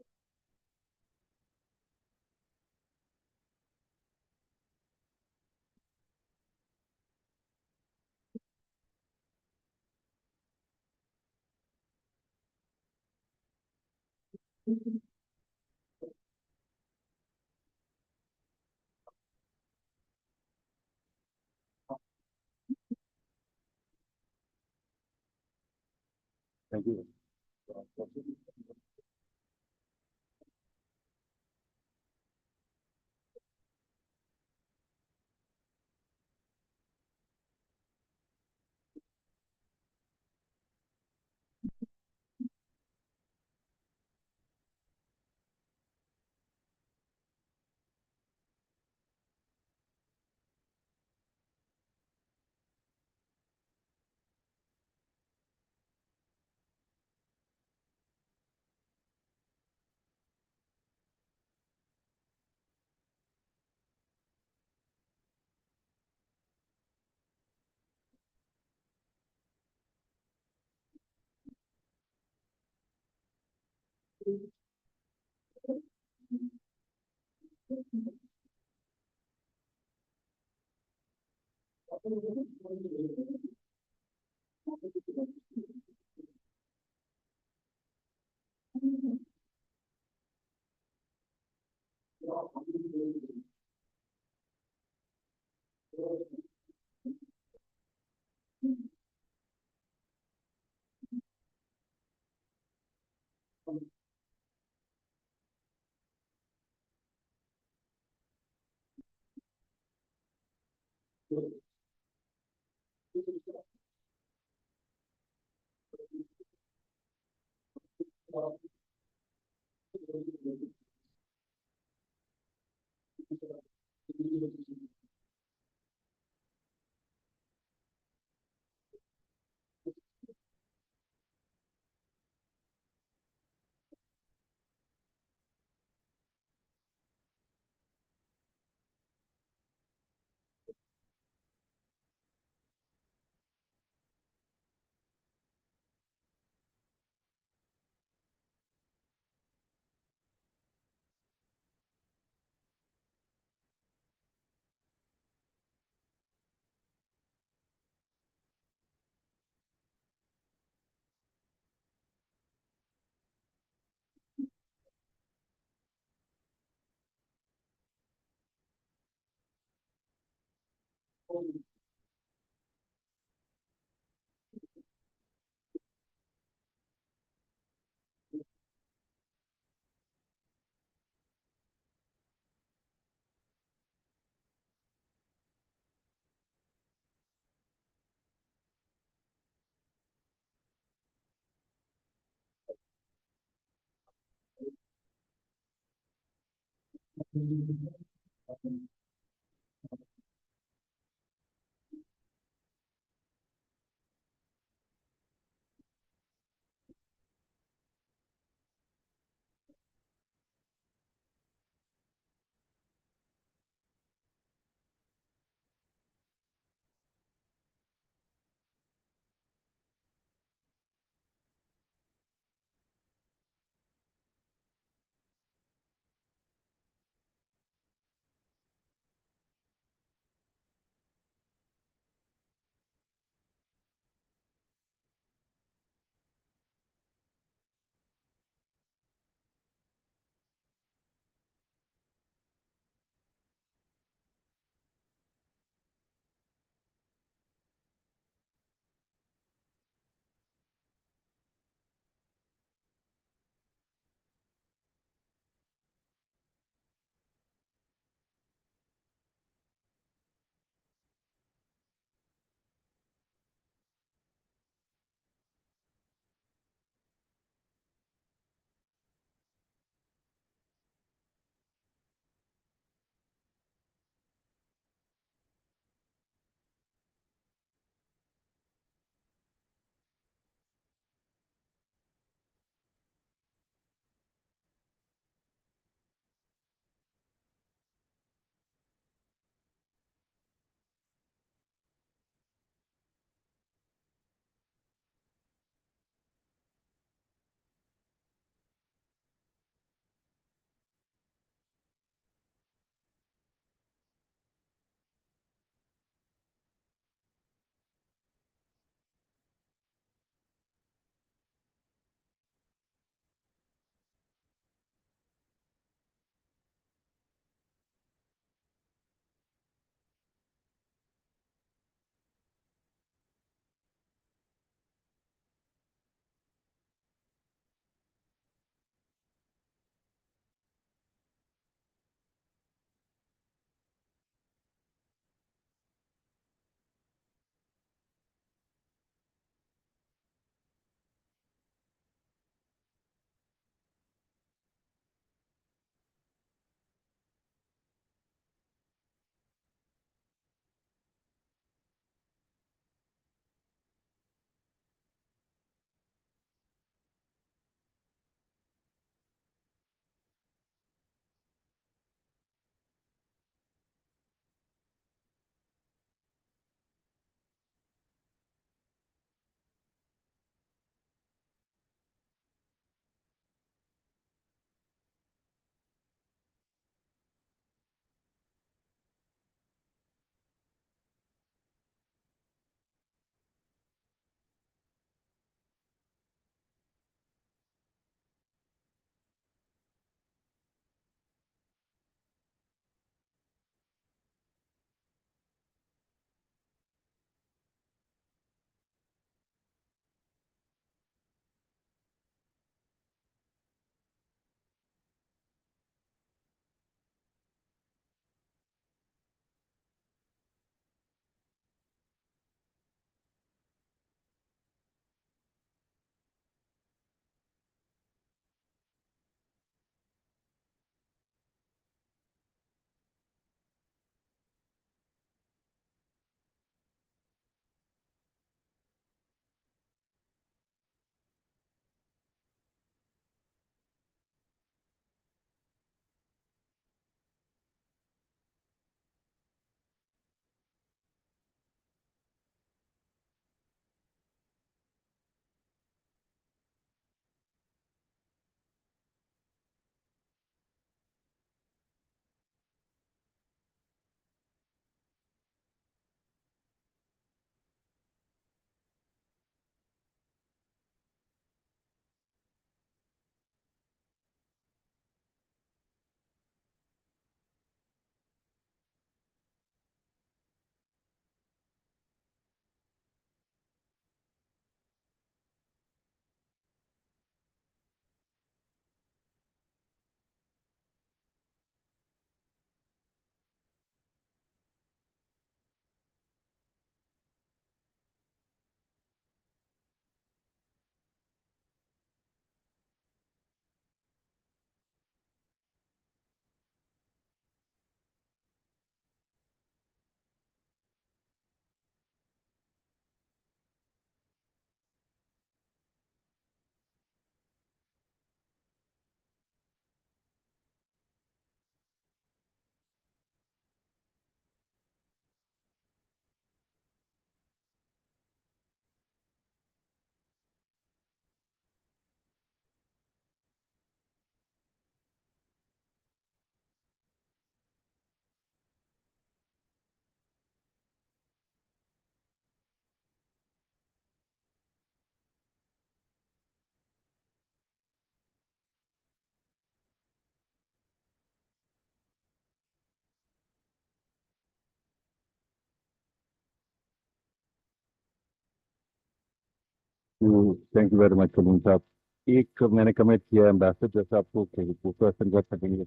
Thank you very much Kaleem साहब। एक मैंने comment किया है ambassador साहब को कि वो क्वेश्चन कर सकेंगे।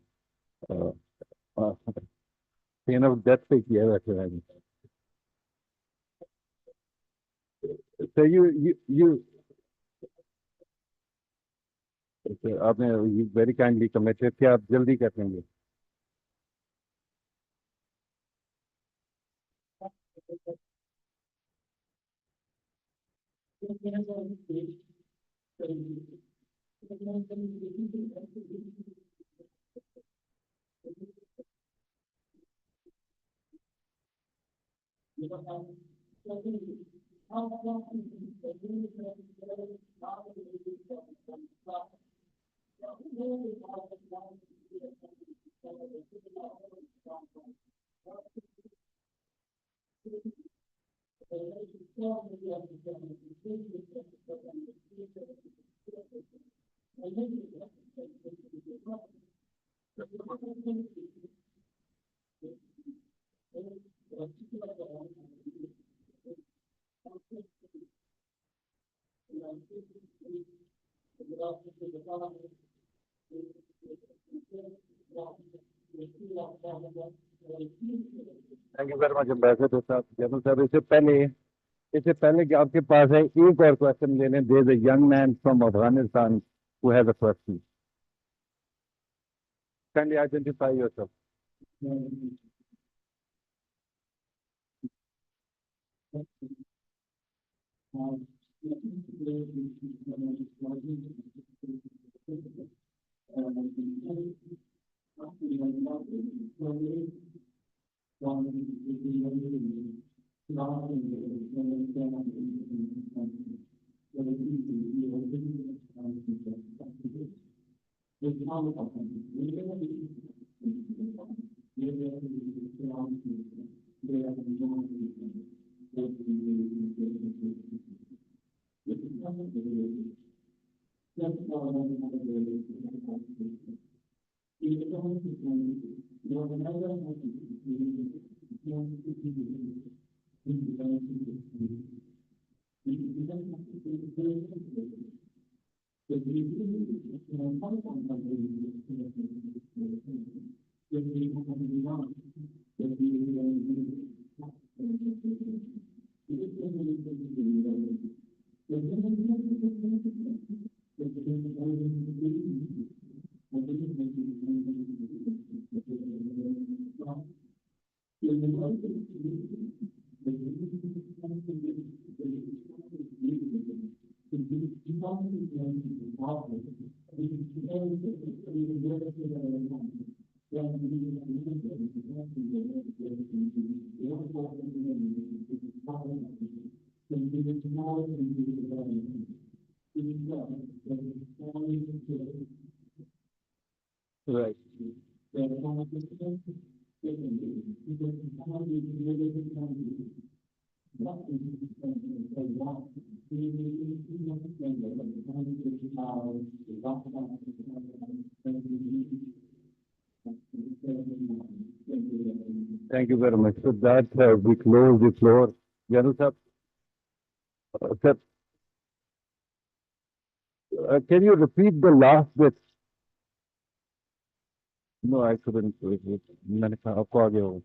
सीन ऑफ डेथ पे किया है वैसे मैंने। So you आपने वेरी काइंडली कमिटेड कि आप जल्दी कर लेंगे। Thank you very much ambassador साहब। जनरल साहब, इससे पहले कि आपके पास है एक और क्वेश्चन ले लें। There is a young man from Afghanistan who has a question. Kindly identify yourself. Right. Thank you very much. So that we close the floor. General sir, sir, can you repeat the last bit? No, I couldn't. मैंने कहा आपको आगे हो।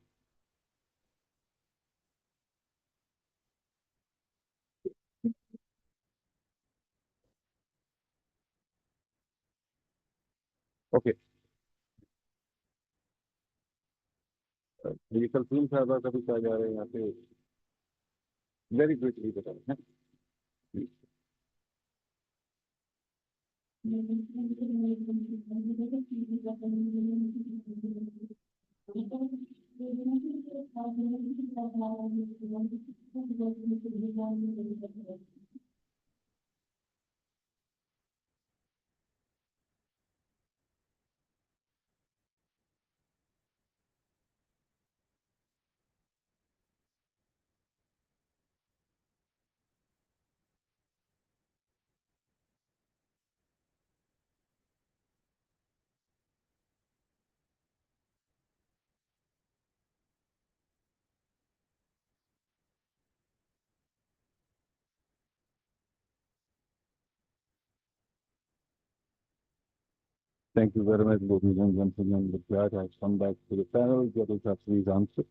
Okay. ये कल साहब कभी क्या जा रहे हैं यहाँ पे? वेरी क्विकली बताएं। Thank you very much, ladies and gentlemen. With that, I come back to the panel. Get us please answer.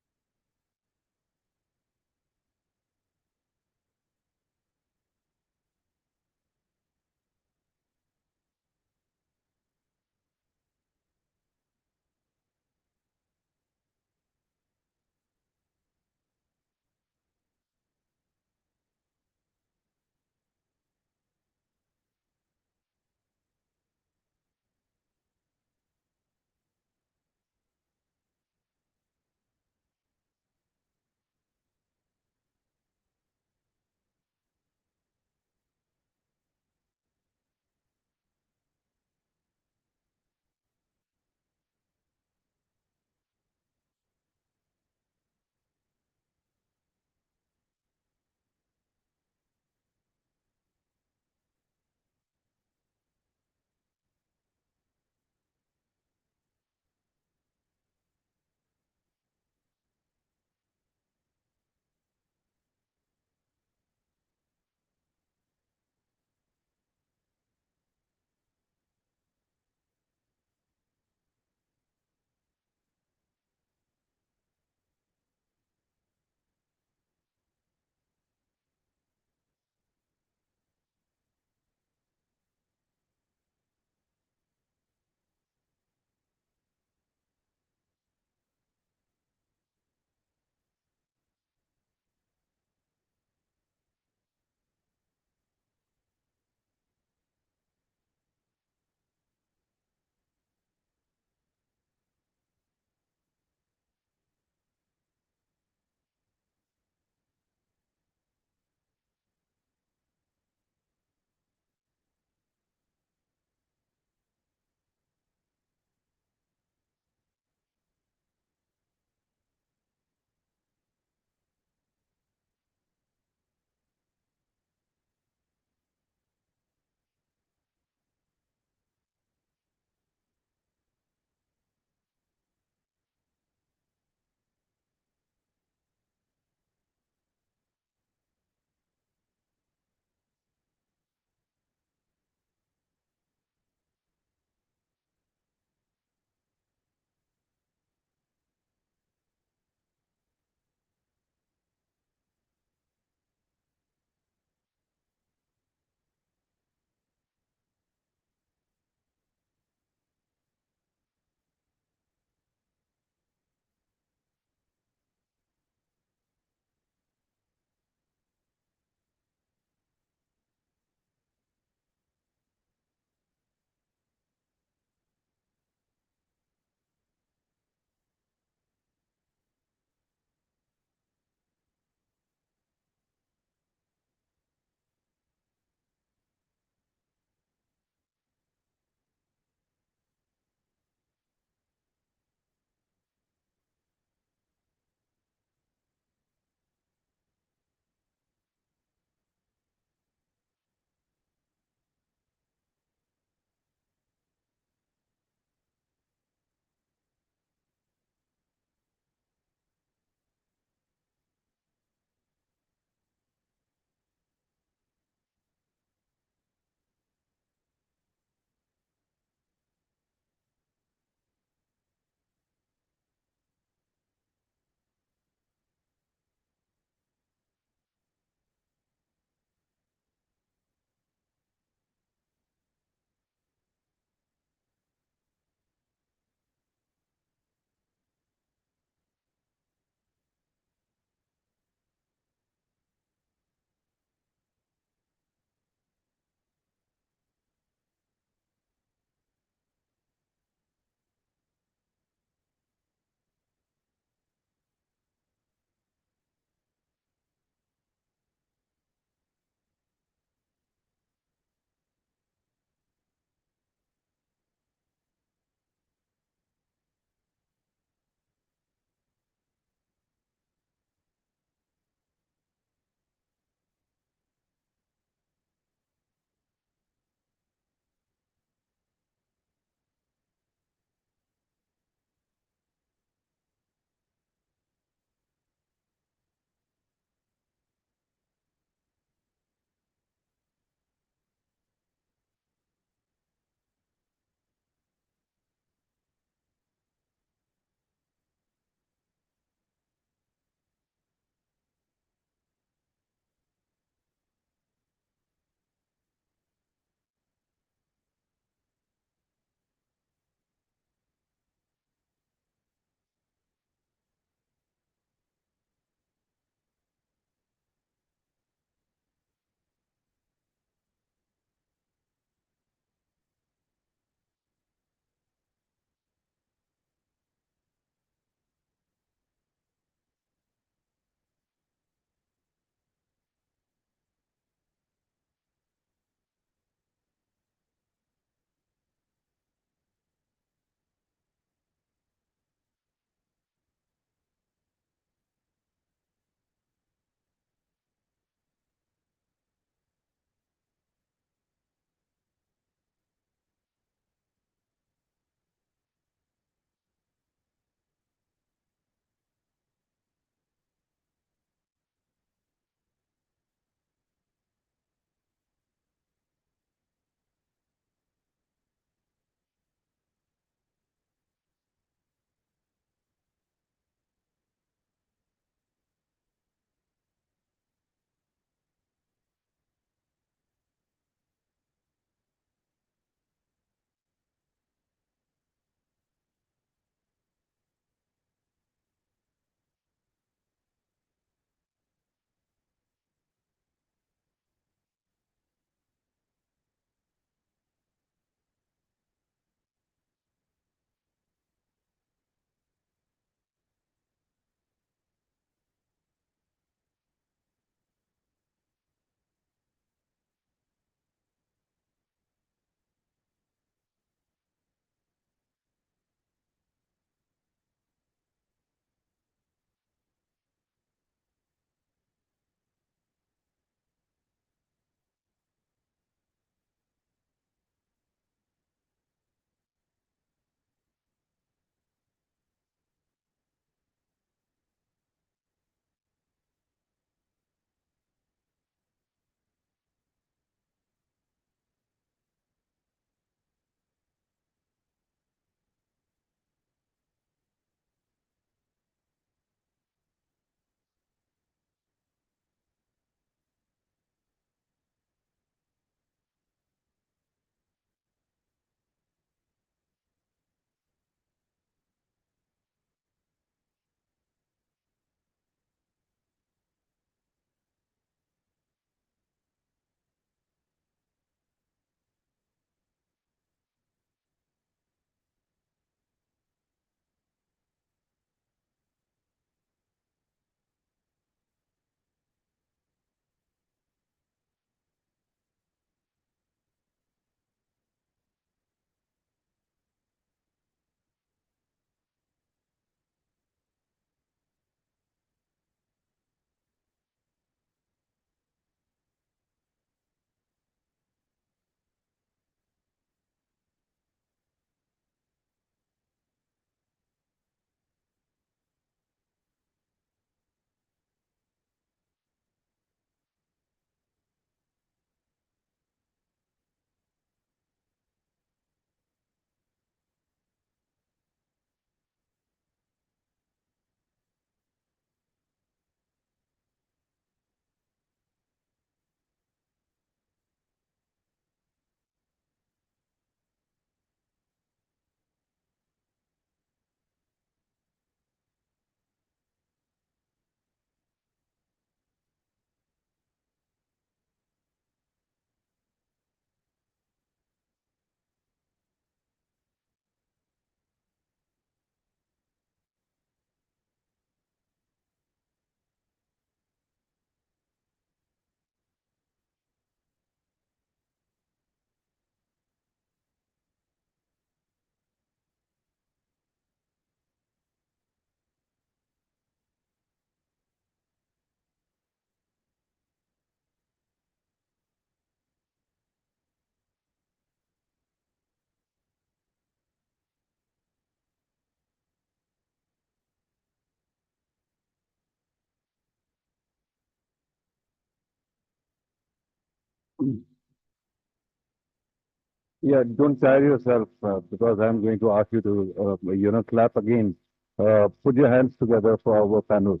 Yeah, don't tire yourself, because I'm going to ask you to, clap again. Put your hands together for our panel.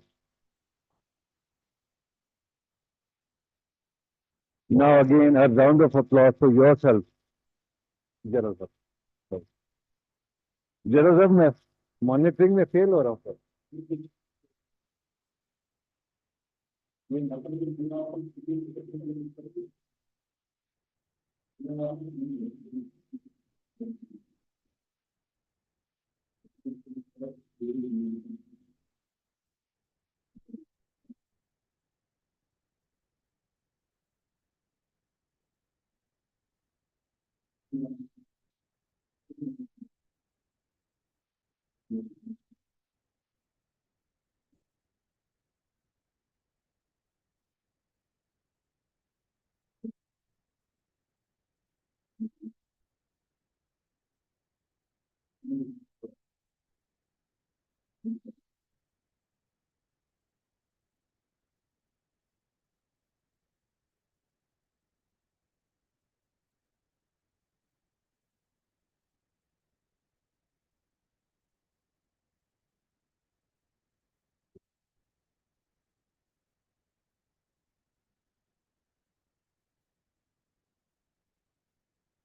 Now again, a round of applause for yourself. Joseph. Joseph, मैं monitoring में fail हो रहा हूँ sir.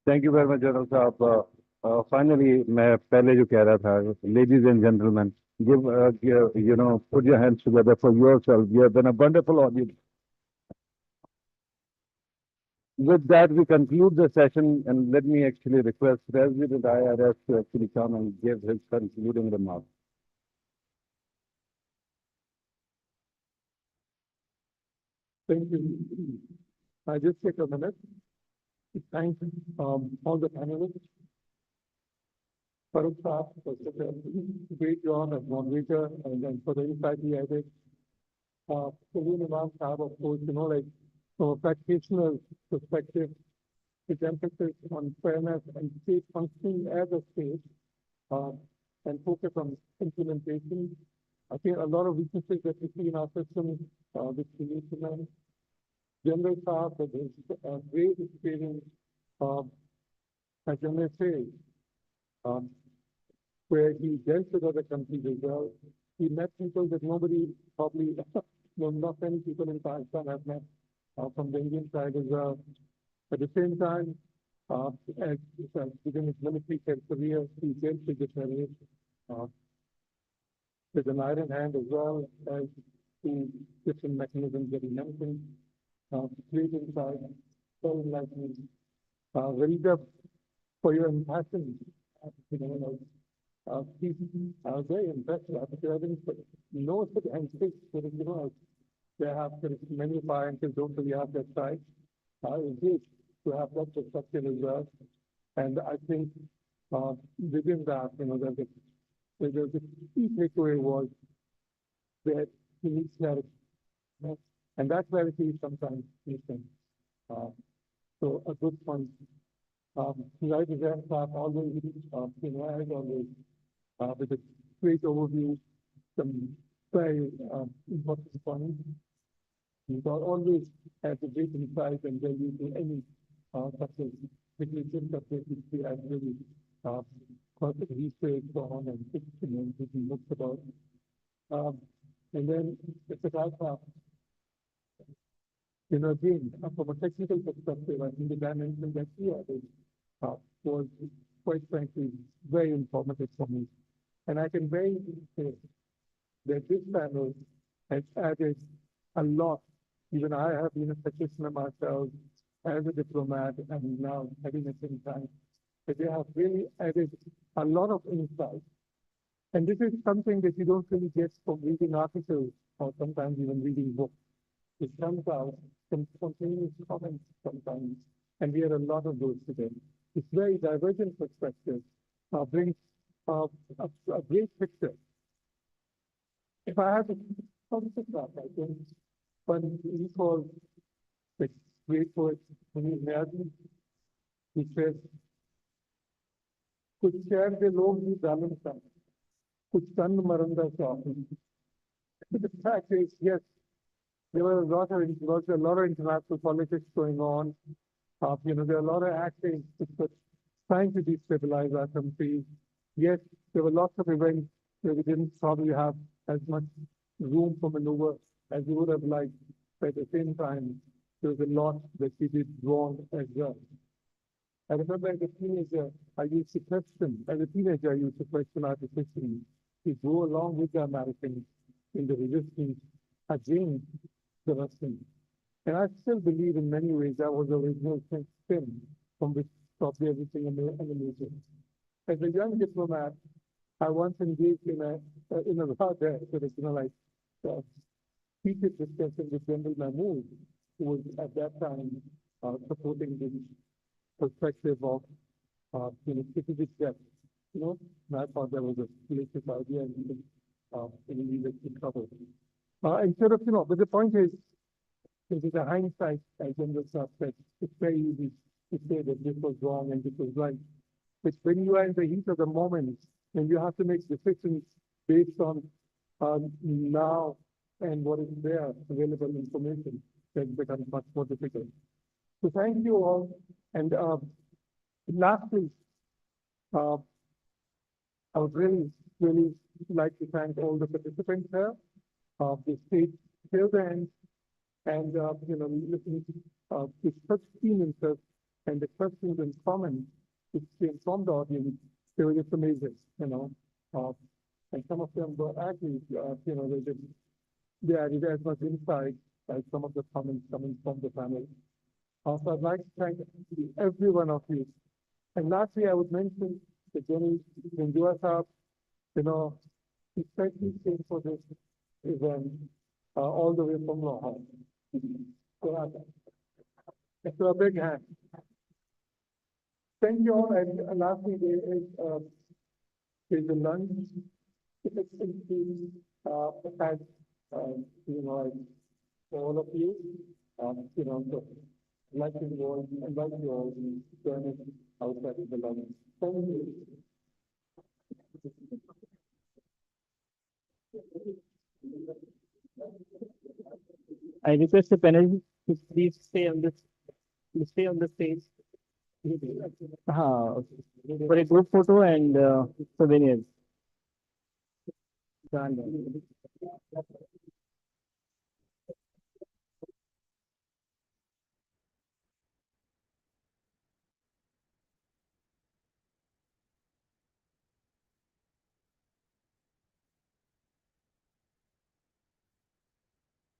Thank you very much, General Saab. Finally, मैं पहले जो कह रहा था, ladies and gentlemen, put your hands together for yourself. You have been a wonderful audience. With that, we conclude the session, and let me actually request President IRS to actually come and give his concluding remarks. Thank you. I just take a minute to thank all the panelists. Farooq Saab for such a great job as moderator, and then for the insight he added. Salim Imam Saab, of course, like from a practitioner perspective, its emphasis on fairness and state functioning as a state, and focus on implementation. I think a lot of weaknesses that we see in our system, which we need to manage. General Saab, with his great experience, as General says, where he dealt with other countries as well. He met people that nobody probably, not many people in Pakistan have met, from the Indian side as well. At the same time, as within his military career, he dealt with the terrorists, with an iron hand as well as the different mechanisms that he mentioned, great insight, so enlightening. Rita, for your passion, he's very impressed. I think no such antics, they have many scientists don't really have that side. It's good to have that perspective as well. And I think within that, the key takeaway was that he needs clarity. And that clarity is sometimes missing. So a good point. Right again, always, as always, with a great overview, some very important points. You can always have a great insight and value to any success, particularly subject which we have really research on and written books about. And then it's about again, from a technical perspective, I think the dimension that he added was quite frankly very informative for me. And I can very easily say that this panel has added a lot. Even I have been a practitioner myself as a diplomat and now having a think tank, that they have really added a lot of insight. And this is something that you don't really get from reading articles or sometimes even reading books. It comes out from spontaneous comments sometimes, and we had a lot of those today. It's very divergent perspective, brings a great picture. If I have to photograph, I think when he calls the great poet, when he's married, he says, कुछ शहर के लोग भी जालिम सन, कुछ चंद मरंदा शौकीन. The fact is, yes, there was a lot of international politics going on. There are a lot of actions trying to destabilize our country. Yes, there were lots of events where we didn't probably have as much room for maneuver as we would have liked. But at the same time, there was a lot that we did wrong as well. I remember as a teenager, I used to question our decisions to go along with the Americans in the resistance against the Russians. And I still believe in many ways that was the original spin from which probably everything emanated. As a young diplomat, I once engaged in a rather sort of, heated discussion with General Mahmood, who was at that time supporting the perspective of strategic depth. And I thought that was a delicious idea and we needed to cover. Instead of, but the point is, this is a hindsight, as General Saab said, it's very easy to say that this was wrong and this was right. But when you are in the heat of the moment, and you have to make decisions based on now and what is there, available information, that becomes much more difficult. So thank you all. And lastly, I would really like to thank all the participants here. They stayed till the end, and listening to such keen interest and the questions and comments which came from the audience, they were just amazing, and some of them were actually, they added as much insight as some of the comments coming from the panel. So I'd like to thank every one of you. And lastly, I would mention the General Saab, especially came for this event all the way from Lahore. So a big hand. Thank you all. And lastly, there's a lunch. Had, for all of you, so I'd like to invite you all to join us outside of the lunch. Thank you. I request the panel to please stay on the stage. For a group photo and souvenirs. Done.